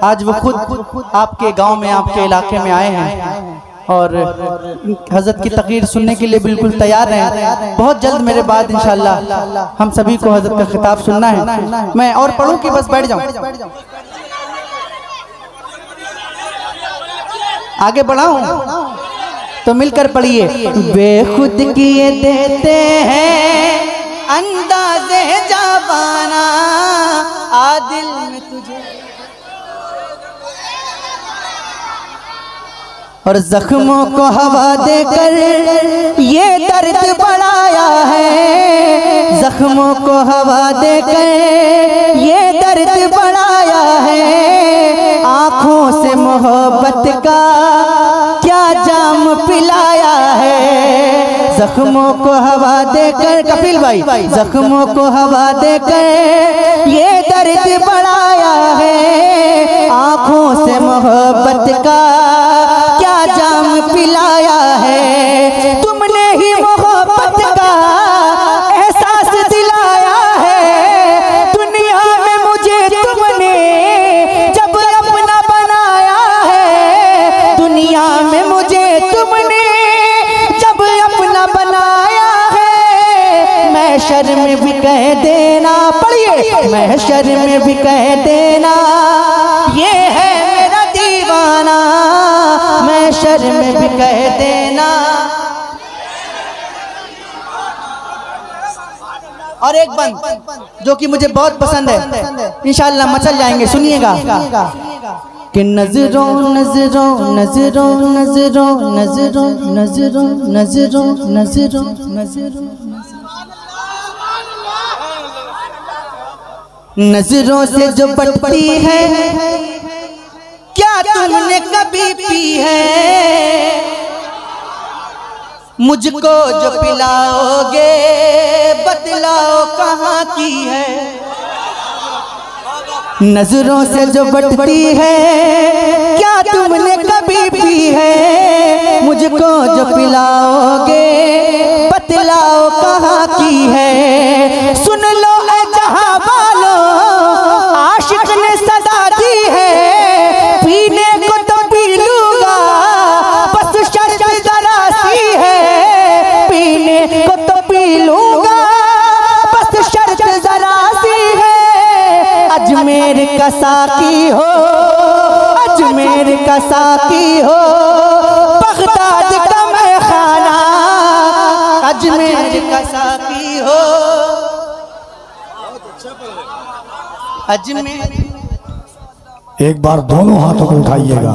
आज वो खुद आपके गांव में आपके इलाके में आए हैं और हजरत की तकरीर सुनने के लिए बिल्कुल तैयार हैं। बहुत जल्द मेरे बाद इंशाअल्लाह हम सभी को हजरत का खिताब सुनना है। मैं और पढ़ूं कि बस बैठ जाऊं? आगे बढ़ाऊं तो मिलकर पढ़िए। बेखुद किए देते हैं अंदाज़े जाबाना दिल में तुझे और जख्मों को हवा देकर जख्मों को हवा देकर ये दर्द बढ़ाया है, आंखों से मोहब्बत का क्या जाम पिलाया है। जख्मों को हवा देकर, कपिल भाई, जख्मों को हवा देकर ये दर्द बढ़ाया है, आंखों से मोहब्बत का क्या जाम पिलाया है। तुमने ही मोहब्बत का एहसास दिलाया है, दुनिया में मुझे तुमने जब अपना बनाया है, दुनिया में मुझे तुमने जब अपना बनाया है। महशर में भी कह देना, पढ़िए, महशर में भी कह देना ये है मेरा दीवाना, महशर में भी कह देना। और एक बंद जो कि मुझे बहुत पसंद है, इंशाअल्लाह मचल जाएंगे, सुनिएगा कि नजरों नजरों नजरों नजरों नजरों नजरों नजरों नजरों नजरों नजरों से जो बटती है, क्या तुमने कभी पी है, मुझको जो पिलाओगे बतलाओ कहाँ की है। नजरों से जो बटती है, क्या तुमने कभी पी है, मुझको जो पिलाओगे बतलाओ कहाँ की है। सुन लो ऐ जहां वालों, आशिक ने सदा दी है, पीने को तो पी लूंगा बस शर्त जरा सी है, पीने को तो पी लूंगा बस शर्त जरा सी है। अजमेर का साकी हो, अजमेर का साकी हो, बगदाद का मैं खाना, अजमेर का साकी हो, अजमेर। एक बार दोनों हाथों को उठाइएगा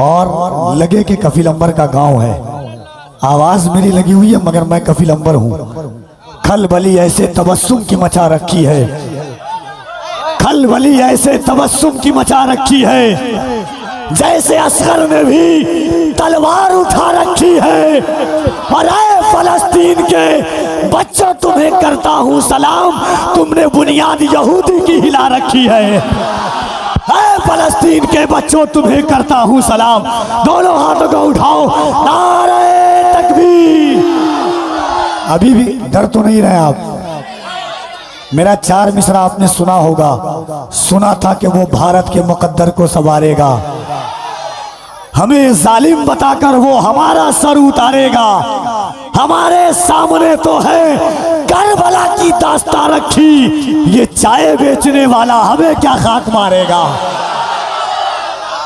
और लगे कि कफील अंबर का गांव है। आवाज मेरी लगी हुई है मगर मैं कफील अंबर हूँ। खलबली ऐसे तबस्सुम की मचा रखी है, खलबली ऐसे तबस्सुम की मचा रखी है, जैसे असगर ने भी तलवार उठा रखी है। और ऐ फलस्तीन के बच्चों तुम्हें करता हूँ सलाम, तुमने बुनियाद यहूदी की हिला रखी है। ऐ फलस्तीन के बच्चों तुम्हें करता हूँ सलाम, दोनों हाथों को उठाओ, नारे तकबीर। अभी भी डर तो नहीं रहे आप? मेरा 4 मिसरा आपने सुना होगा, सुना था कि वो भारत के मुकद्दर को संवारेगा, हमें जालिम बताकर वो हमारा सर उतारेगा। हमारे सामने तो है करबला की दास्तां रखी, ये चाय बेचने वाला हमें क्या खाक मारेगा।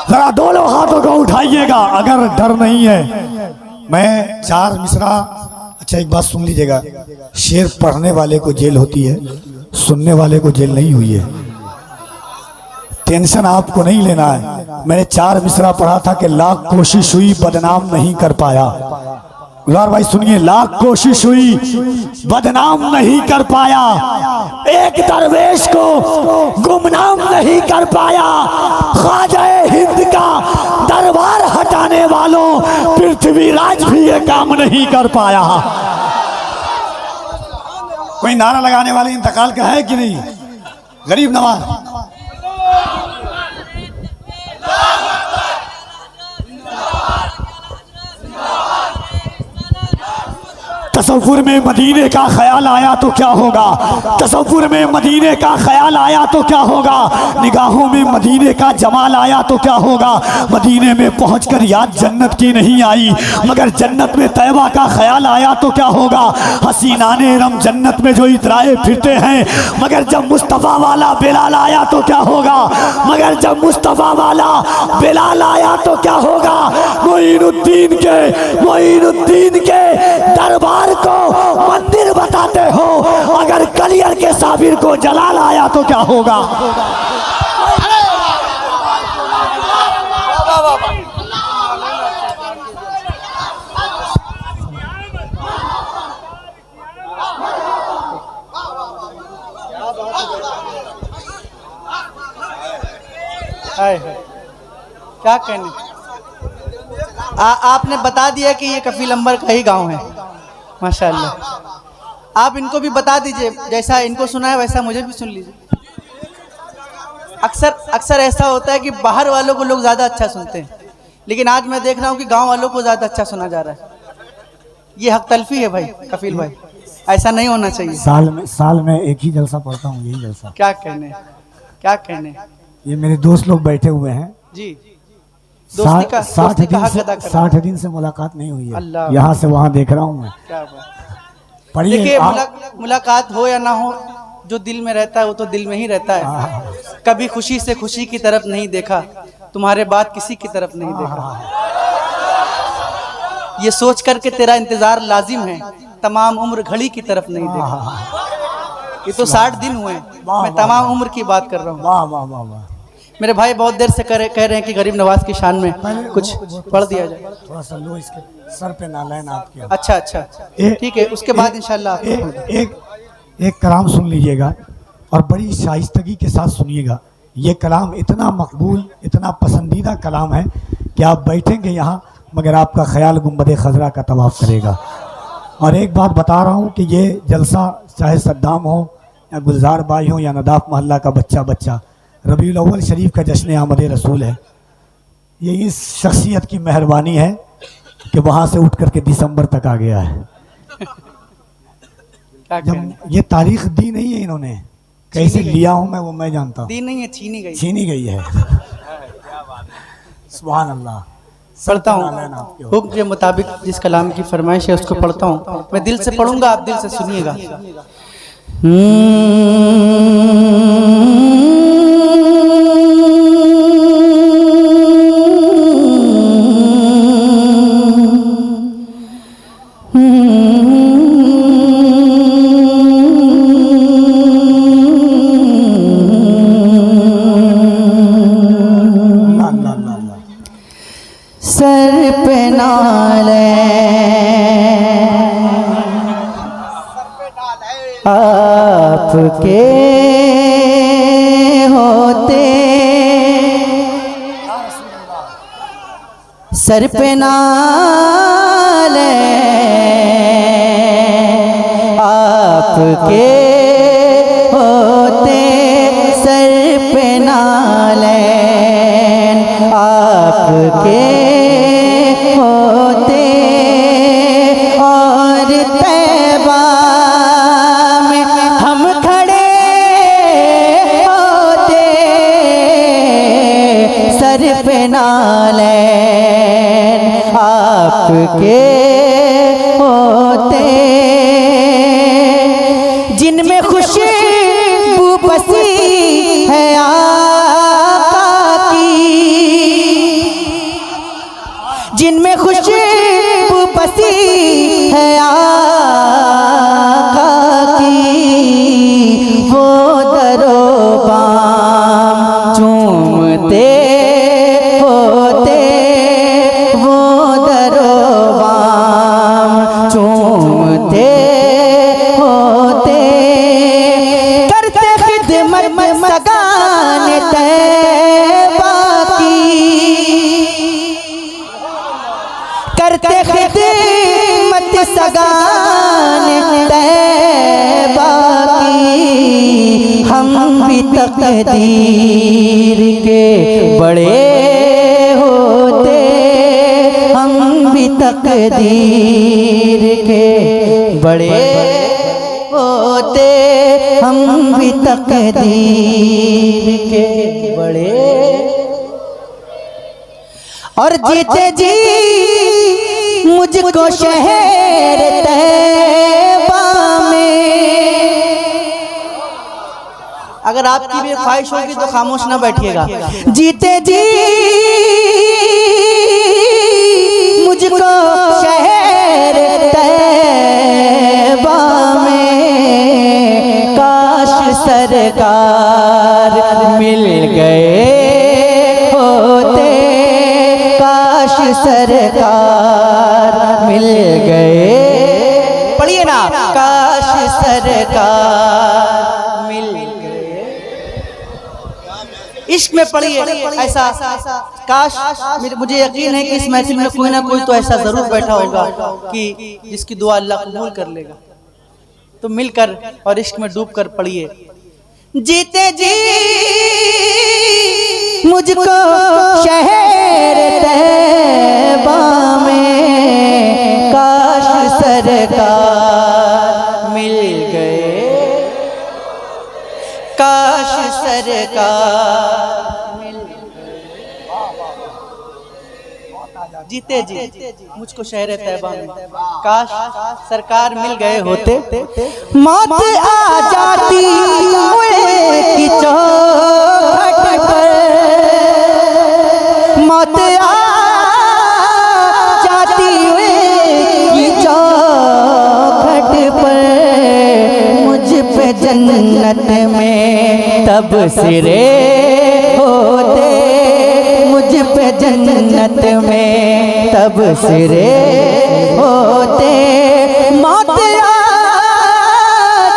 जरा दोनों हाथों को उठाइएगा अगर डर नहीं है। मैं 4 मिसरा, अच्छा एक बात सुन लीजिएगा, शेर पढ़ने वाले को जेल होती है, सुनने वाले को जेल नहीं हुई है। टेंशन आपको नहीं लेना है। मैंने 4 मिसरा पढ़ा था कि लाख कोशिश हुई बदनाम नहीं कर पाया। गुलार भाई सुनिए, लाख कोशिश हुई बदनाम नहीं कर पाया, एक दरवेश को गुमनाम नहीं कर पाया। ख्वाजा हिंद का दरबार हटाने वालों पृथ्वीराज भी ये काम नहीं कर पाया। कोई नारा लगाने वाले इंतकाल का है कि नहीं? गरीब नवाज तसव्वुर में मदीने का ख्याल आया तो क्या होगा, तसव्वुर में मदीने का ख्याल आया तो क्या होगा, निगाहों में मदीने का जमाल आया तो क्या होगा। मदीने में पहुंचकर याद जन्नत की नहीं आई, मगर जन्नत में तैबा का ख्याल आया तो क्या होगा। हसीनाने रम जन्नत में जो इतराए फिरते हैं, मगर जब मुस्तफ़ा वाला बिलाल आया तो क्या होगा, मगर जब मुस्तफ़ा वाला बिलाल आया तो क्या होगा। मोइनुद्दीन के दरबार को मंदिर बताते हो, अगर कलियर के साबिर को जलाल आया तो क्या होगा। हाय हाय, क्या कहने। आपने बता दिया कि ये कफील अंबर का ही गांव है, माशाअल्लाह। आप इनको भी बता दीजिए, जैसा इनको सुना है वैसा मुझे भी सुन लीजिए। अक्सर ऐसा होता है कि बाहर वालों को लोग ज़्यादा अच्छा सुनते हैं, लेकिन आज मैं देख रहा हूँ कि गांव वालों को ज़्यादा अच्छा सुना जा रहा है। ये हक तलफी है भाई कफील भाई, ऐसा नहीं होना चाहिए। साल में एक ही जलसा पढ़ता हूँ, यही जलसा। क्या कहने, क्या कहने। ये मेरे दोस्त लोग बैठे हुए हैं जी, दोस्ती का हक अदा कर। 60 दिन से मुलाकात नहीं हुई है, अल्लाह। यहाँ से वहाँ देख रहा हूँ मैं। क्या बात। पढ़िए देखिए, मुलाकात हो या ना हो, जो दिल में रहता है वो तो दिल में ही रहता है। कभी खुशी से खुशी की तरफ नहीं देखा, तुम्हारे बाद किसी की तरफ नहीं देखा। ये सोच करके तेरा इंतजार लाजिम है, तमाम उम्र घड़ी की तरफ नहीं देखा। ये तो 60 दिन हुए, मैं तमाम उम्र की बात कर रहा हूँ। वाह वाह वाह वाह। मेरे भाई बहुत देर से कह रहे हैं कि गरीब नवाज की शान में कुछ पढ़ दिया जाए। थोड़ा सा लो, इसके सर पे नालैन आपके। अच्छा अच्छा, ठीक है, उसके बाद इंशाल्लाह एक कलाम सुन लीजिएगा और बड़ी शाइस्तगी के साथ सुनिएगा। ये कलाम इतना मकबूल, इतना पसंदीदा कलाम है कि आप बैठेंगे यहाँ मगर आपका ख्याल गुंबद खजरा का तवाफ करेगा। और एक बात बता रहा हूँ कि ये जलसा चाहे सद्दाम हो या गुलजार भाई हो या नदाफ मोहल्ला का बच्चा, रबीउल अव्वल शरीफ का जश्न आमद रसूल है। ये इस शख्सियत की मेहरबानी है कि वहाँ से उठ करके दिसंबर तक आ गया है। जब ये तारीख दी नहीं है इन्होंने, कैसे लिया हूँ मैं वो मैं जानता हूँ। दी नहीं है, छीनी गई है। सुभान अल्लाह। पढ़ता हूँ हुक्म के मुताबिक, जिस कलाम की फरमाइश है उसको पढ़ता हूँ। मैं दिल से पढ़ूंगा, आप दिल से सुनिएगा। सर पे नाले आपके होते, सर पे नाले आपके होते, सर पे नाले आपके होते, और तैबा में हम खड़े होते, सर पे नालैन आपके होते, जिनमें खुशबू बसी है आका की, जिनमें खुशबू बसी है आका की, वो दरो बाम चूमते होते, वो दरो बाम चूमते होते, करते खिदमत सगान तैबा की, करते खिदमत सगान तैबा की, हम भी तकदीर के बड़े होते, हम भी तकदीर के बड़े होते, हम भी तकदीर के बड़े, और जीते जी मुझको शहर तैबा में। अगर आपकी भी ख्वाहिश होगी तो खामोश ना बैठिएगा। जीते जी मुझको शहर तैबा में, काश सरकार मिल गए होते, काश सरकार मिल गए, पढ़िए ना, काश सरकार मिल गए। इश्क में पढ़िए। ऐसा काश, मुझे यकीन है कि इस महफिल में कोई ना कोई तो ऐसा जरूर बैठा होगा कि जिसकी दुआ अल्लाह कबूल कर लेगा। तो मिलकर और इश्क में डूब कर पढ़िए। जीते जी मुझको शहर तैबा में काश सरकार मिल गए, काश सरकार मिल गए। जीते जी मुझको शहर तैबा में काश सरकार मिल गए होते। मौत आ जाती की चौखट पर, मौत आ जाती की चौखट पर, मुझ पे जन्नत में तब सिरे होते, मुझ पे जन्नत में तब सिरे होते। मौत आ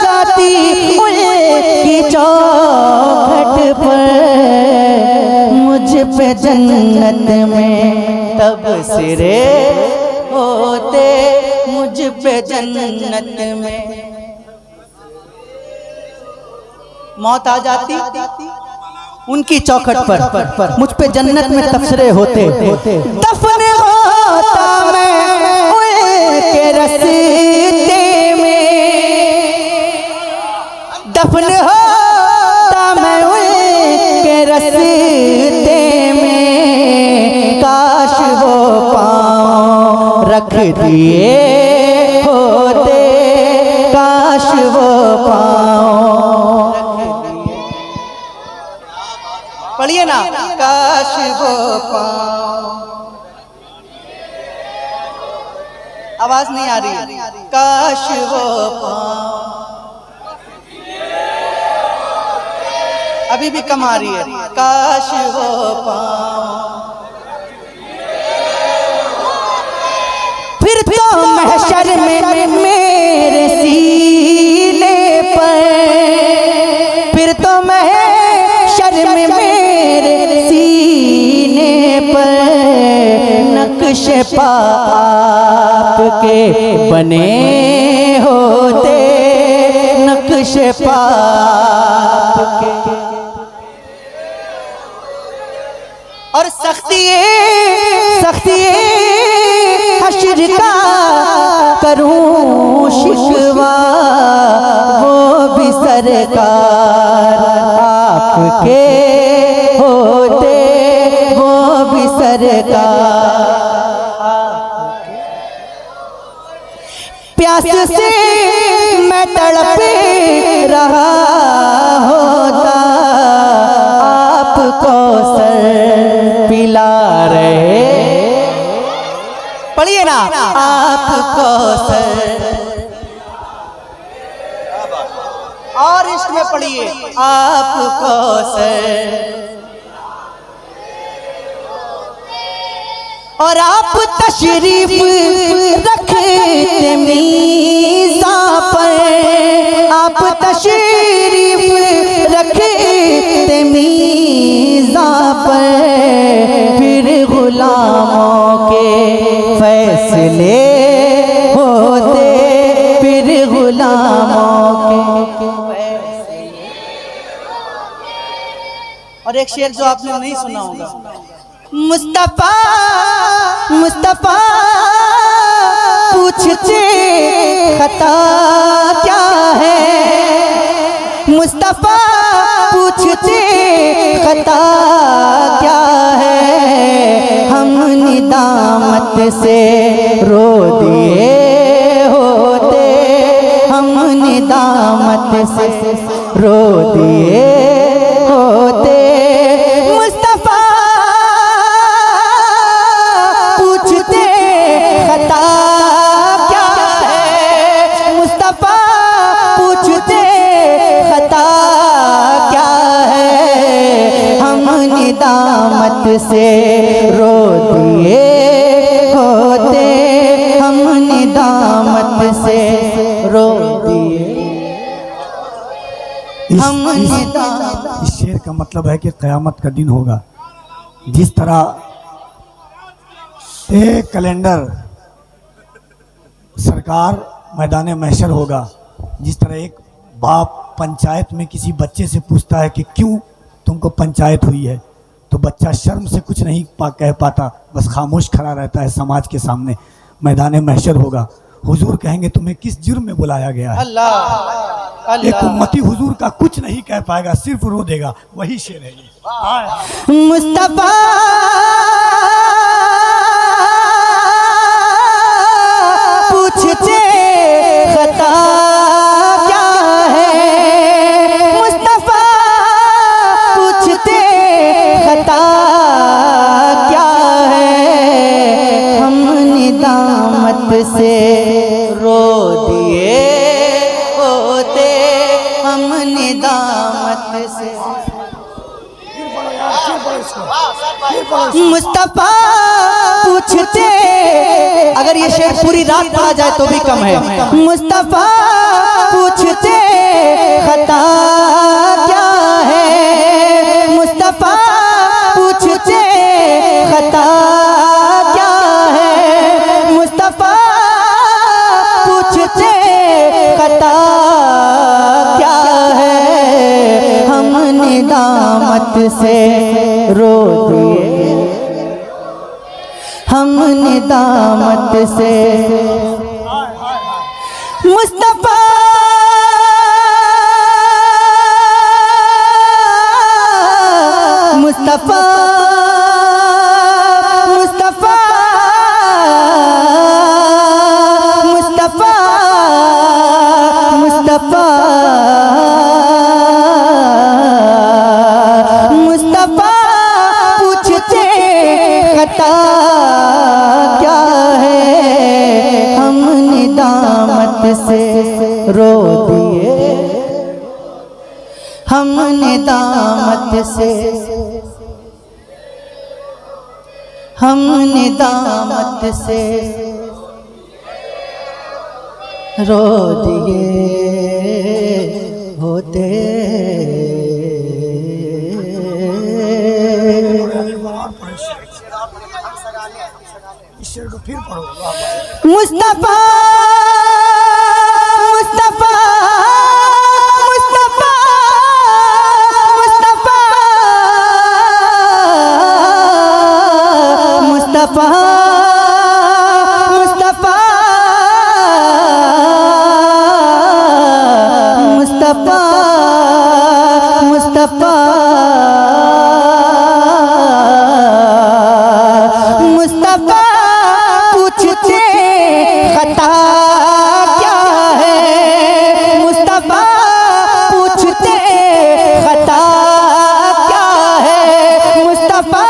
जाती की चौखट पर, मुझ पे जन्नत में तब सिरे होते, मुझ पे जन्नत में। मौत आ जाती उनकी चौखट पर, मुझ पे जन्नत में तबसरे होते। दफन होता मैं उनके रस्ते में, दफन होता मैं उनके रस्ते में, काश वो पाँव रख दिए होते, काश वो पाँव पढ़िए ना, काश वो पाँव। आवाज नहीं आ रही, काश वो पाँव। अभी भी कम आ रही है, काश वो पाँव। फिर तो महशर में मेरे सीने पर, फिर तो महशर में मेरे सीने पर, नक्शे पाप के बने होते, नक्शे पाप के। और सख्ती हश्र का करूं शिकवा, वो भी सरकार आपके होते, वो भी सरकार। प्यास से मैं तड़प रहा होता, आपको सर पिला रहे। पढ़िए ना, आपको सर। और इश्क में पढ़िए, आपको सर। और आप तशरीफ रखते मीज़ा पर, आप तशरीफ रखते मीज़ा पर, फिर गुलामों के फैसले होते, फिर गुलामों के फैसले। और एक शेर जो आपने नहीं सुना होगा, मुस्तफा मुस्तफा पूछते खता क्या है, मुस्तफा पूछते खता क्या है, हम निदामत से रो दिए होते, हम निदामत से रो दिए होते। मुस्तफा पूछते खता क्या है, मुस्तफा पूछते खता क्या है, हम निदामत से रो दिए होते, हम निदामत से रो दिए, हम निदामत। इस शेर इसका मतलब है कि क़यामत का दिन होगा। जिस तरह एक कैलेंडर सरकार मैदान महशर होगा, जिस तरह एक बाप पंचायत में किसी बच्चे से पूछता है कि क्यों तुमको पंचायत हुई है, तो बच्चा शर्म से कुछ नहीं कह पाता, बस खामोश खड़ा रहता है समाज के सामने। मैदान महशर होगा, हुजूर कहेंगे तुम्हें किस जुर्म में बुलाया गया है। अल्लाह एक अल्लाह उम्मती हुजूर का कुछ नहीं कह पाएगा, सिर्फ रो देगा। वही शेर है ये। मुस्तफा पूछते खता क्या है, मुस्तफा पूछते खता क्या है, हमने दामत से रो दिए होते, हमने दामत से। मुस्तफा पूछते, अगर ये शेर पूरी रात पढ़ा जाए तो भी कम है। मुस्तफा पूछते खता क्या है, मुस्तफा पूछते खता क्या है, मुस्तफा पूछते खता क्या है, हमने दामत से रो दिए, हमने दामत से। मुस्तफा मुस्तफा मुस्तफा मुस्तफा मुस्तफा मुस्तफा पूछते खता क्या है, हमने दामत से रो दिए, हमने दामत से, हमने दामत से रो दिए होते। फिर पढ़ो। मुस्तफा मुस्तफा मुस्तफा मुस्तफा मुस्तफा मुस्तफा मुस्तफा मुस्तफा पूछते खता क्या है, मुस्तफा पूछते खता क्या है, मुस्तफा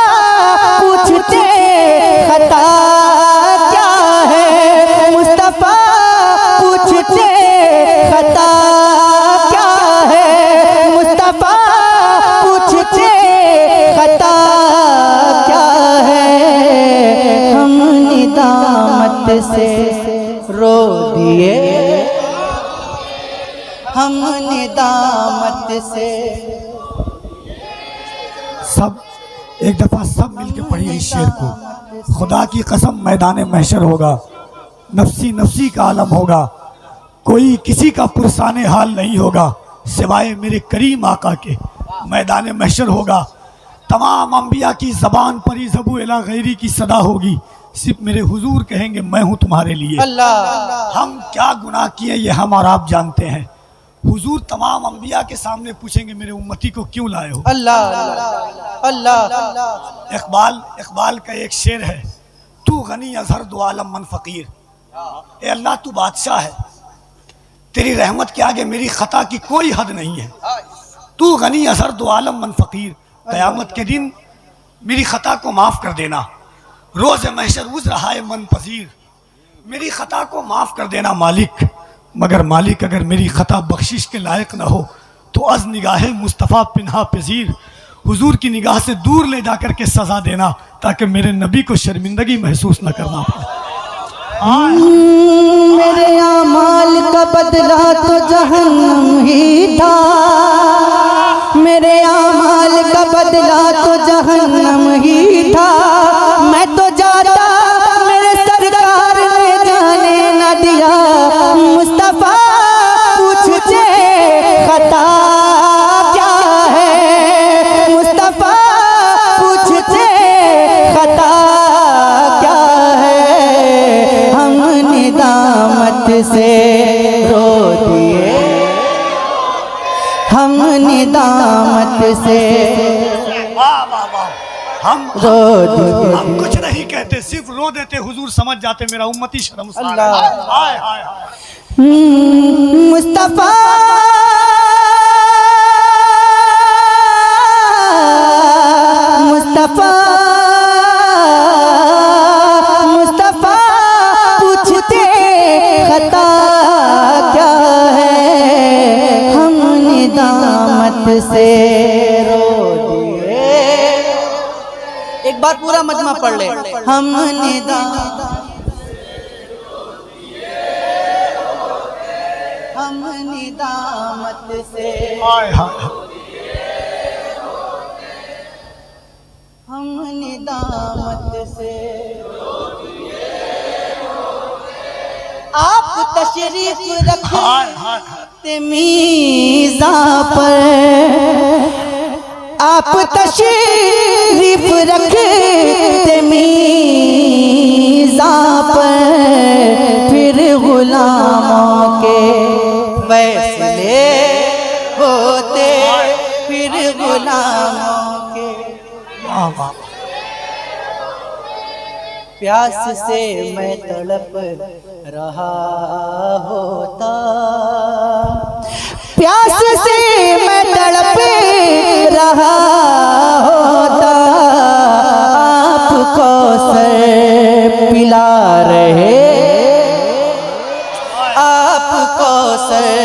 पूछते खता क्या है, मुस्तफा पूछते खता क्या है, मुस्तफा पूछते खता क्या है, हमने दामत से रो दिए, हमने दामत से। सब एक दफा सब मिलके पढ़िए इस शेर को। खुदा की कसम मैदान महशर होगा, नफसी नफसी का आलम होगा, कोई किसी का पुरसाने हाल नहीं होगा सिवाय मेरे करीम आका के। मैदान महशर होगा, तमाम अंबिया की ज़बान पर ही ज़बू इला गैरी की सदा होगी, सिर्फ मेरे हुजूर कहेंगे मैं हूँ तुम्हारे लिए। अल्लाह हम क्या गुनाह किए ये हम और आप जानते हैं। हुजूर तमाम अंबिया के सामने पूछेंगे मेरे उम्मती को क्यों लाए हो। अल्लाह अल्लाह इकबाल का एक शेर है, तू गनी अजहर दो आलम मन फ़कीर। ए अल्लाह तू बादशाह है, तेरी रहमत के आगे मेरी खता की कोई हद नहीं है। तू गनी अजहर दो आलम मन फ़कीर, क़यामत के दिन मेरी खता को माफ़ कर देना। रोज़ महशर उज़ रहा है मन पजीर, मेरी खता को माफ़ कर देना मालिक। मगर मालिक अगर मेरी खता बख्शिश के लायक न हो तो अज निगाह मुस्तफ़ा पिन्हा पजीर, हुजूर की निगाह से दूर ले जाकर के सज़ा देना ताकि मेरे नबी को शर्मिंदगी महसूस न करना पड़े। मेरे आमाल का बदला तो जहन्नम ही था, मेरे आमाल से रो दिए, हम निदामत से वाह वाह वाह। हम कुछ नहीं कहते, सिर्फ रो देते, हुजूर समझ जाते मेरा उम्मती शर्मसार है। अल्लाह। हाय हाय हाय। मुस्तफा मुस्तफा मुस्तफा पूछते खता क्या है, हम निदामत से रो दिए। एक बार पूरा मजमा पढ़ ले, हम निदामत, हम निदामत से, हाय हाय। हम निदामत से। आप तशरीफ रखते मीज़ा पर, आप तशरीफ रखते मीज़ा पर, फिर गुलामों के फैसले होते, फिर गुलामों के। प्यास से मैं तड़प रहा होता, प्यास से मैं तड़प रहा होता, आप कौसर पिला रहे, आप कौसर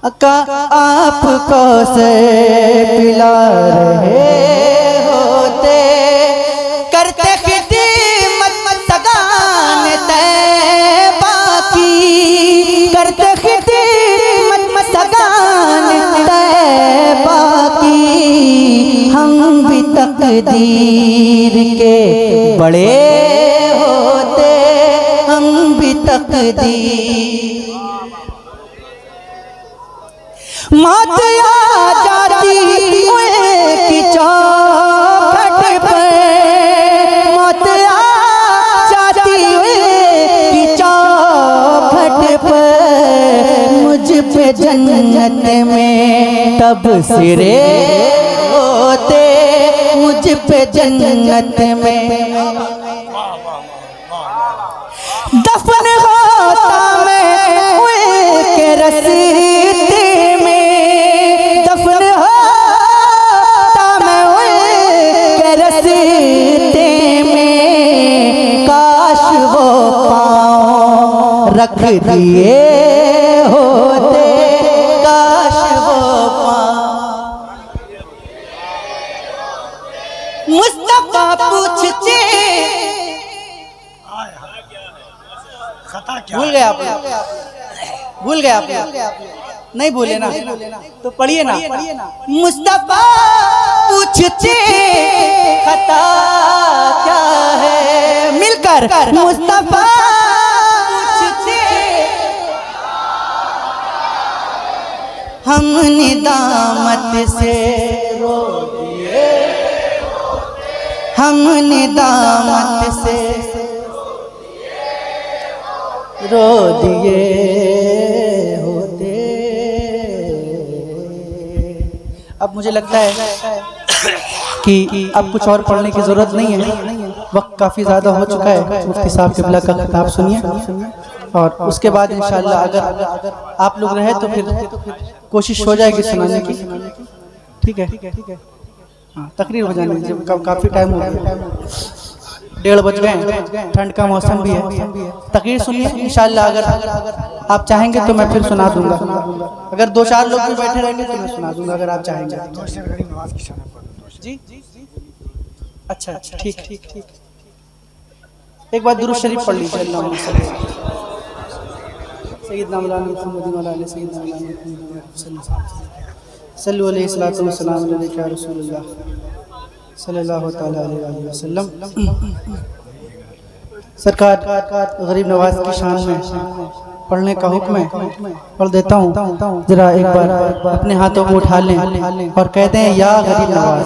आप कौसर पिला रहे होते, करते खिदमत सगान तैबा की, करते खिदमत सगान तैबा की, हम भी तकदीर के बड़े होते, हम भी तकदीर। मौत आ जाती की चौखट पर, मौत आ जाती की चौखट पर, मुझ पे जन्नत में तब सिरे होते, मुझ पे जन्नत में दफन होता मैं के रस्ते में, दफन होता मैं के रस्ते में, काश वो पाँव रख दिए होते, काश वो पाँव। मुस्तफा पूछते, भूल गए आप, भूल गए आप, नहीं भूले ना तो पढ़िए ना। मुस्तफा पूछते खता क्या है, मिलकर मुस्तफा पूछते, हम निदामत से रो दिए, हम निदामत से रो दिए होते। अब मुझे लगता है कि अब कुछ और पढ़ने की जरूरत नहीं है, वक्त काफ़ी ज़्यादा हो चुका है। मुफ्ती साहब क़िबला का खिताब सुनिए और उसके बाद इंशाअल्लाह अगर आप लोग रहे तो फिर कोशिश हो जाएगी सुनाने की। ठीक है, हाँ तकरीर हो जाने दीजिए, काफ़ी टाइम हो गया, 1:30 बज गए, ठंड का मौसम भी है। तकरीर सुनिए इंशाअल्लाह, अगर आप चाहेंगे तो मैं फिर सुना दूंगा, अगर 2-4 लोग भी बैठे रहेंगे तो मैं सुना दूंगा, अगर आप चाहेंगे जी। अच्छा अच्छा, ठीक ठीक ठीक। एक बार दुरूद शरीफ पढ़ लीजिए। अल्लाहुम्मा सय्यदना मौलाना मुहम्मद व अला सय्यदना मौलाना सल्लल्लाहु अलैहि वसल्लम या रसूलुल्लाह सल्लल्लाहु तआला अलैहि वसल्लम। सरकार गरीब नवाज की शान में पढ़ने का हुक्म है, पढ़ देता हूँ। जरा एक बार अपने हाथों को उठा लें और कहते हैं या गरीब नवाज,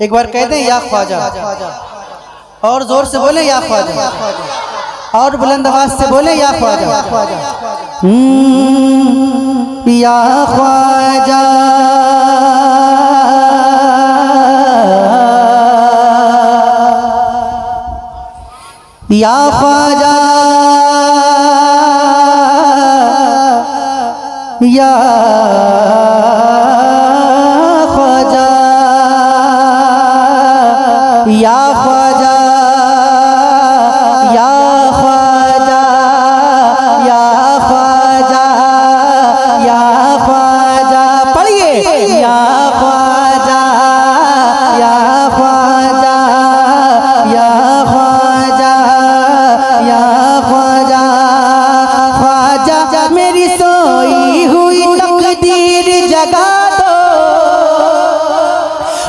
एक बार कहते हैं या ख्वाजा, और जोर से बोले या ख्वाजा, और बुलंद आवाज से बोले या ख्वाजा। या ख्वाजा या ख्वाजा या ख्वाजा या ख्वाजा या ख्वाजा या ख्वाजा या ख्वाजा, पढ़िए या ख्वाजा या ख्वाजा या ख्वाजा या ख्वाजा। ख्वाजा मेरी सोई हुई तकदीर जगा दो,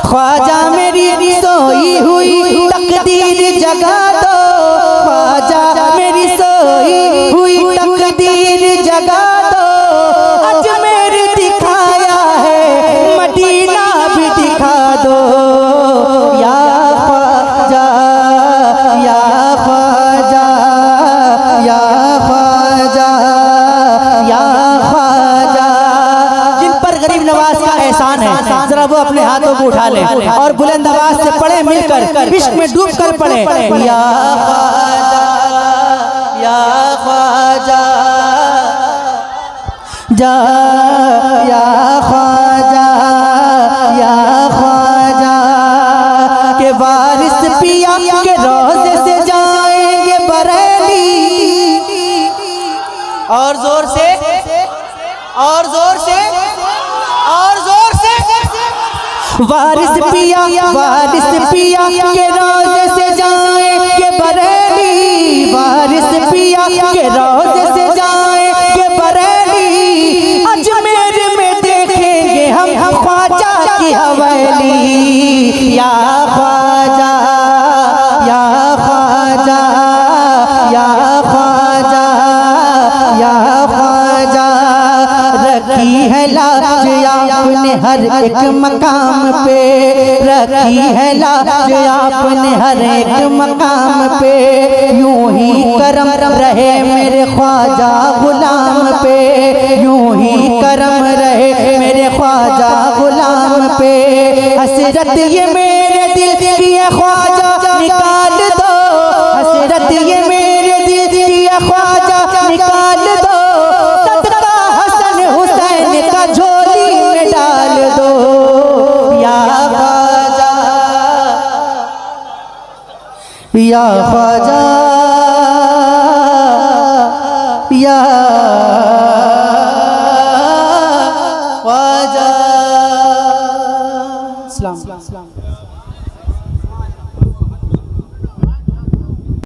ख्वाजा मेरी सोई हुई तकदीर जगा दो, ख्वाजा मेरी सोई हुई तकदीर जगा दो। अजमेर दिखाया है मदीना भी दिखा दो, या ख्वाजा या ख्वाजा या ख्वाजा या ख्वाजा। जिन पर गरीब नवाज का एहसान है जरा वो अपने हाथों को उठा ले और बुलंद आवाज से पढ़े, मिलकर इश्क में डूब कर पढ़े या ख्वाजा या ख्वाजा जा या ख्वाजा या ख्वाजा। के वारिस पिया के रोज़े से जाएंगे बरेली, और जोर से और जोर से और जोर से। वारिस पिया के रोज़े से जाएंगे बरेली, वारिस पिया के रोज़े से जाएंगे बरेली। अजमेर में देखेंगे हम ख्वाजा की हवेली, या ख्वाजा या ख्वाजा या ख्वाजा या ख्वाजा। रखी है लाज आपने हर एक मकाम पे, रखी है लाज आपने हर एक मकाम पे। यूं ही करम रहे मेरे ख्वाजा गुलाम पे, यूं ही करम रहे मेरे ख्वाजा गुलाम पे। हसरत ये मेरे दिल की है ख्वाजा निकाल दो, हसरत ये मेरे दिल की है ख्वाजा निकाल दो। सदका हसन हुसैन का झोली में डाल दो, या ख्वाजा या ख्वाजा या ख्वाजा। सलाम।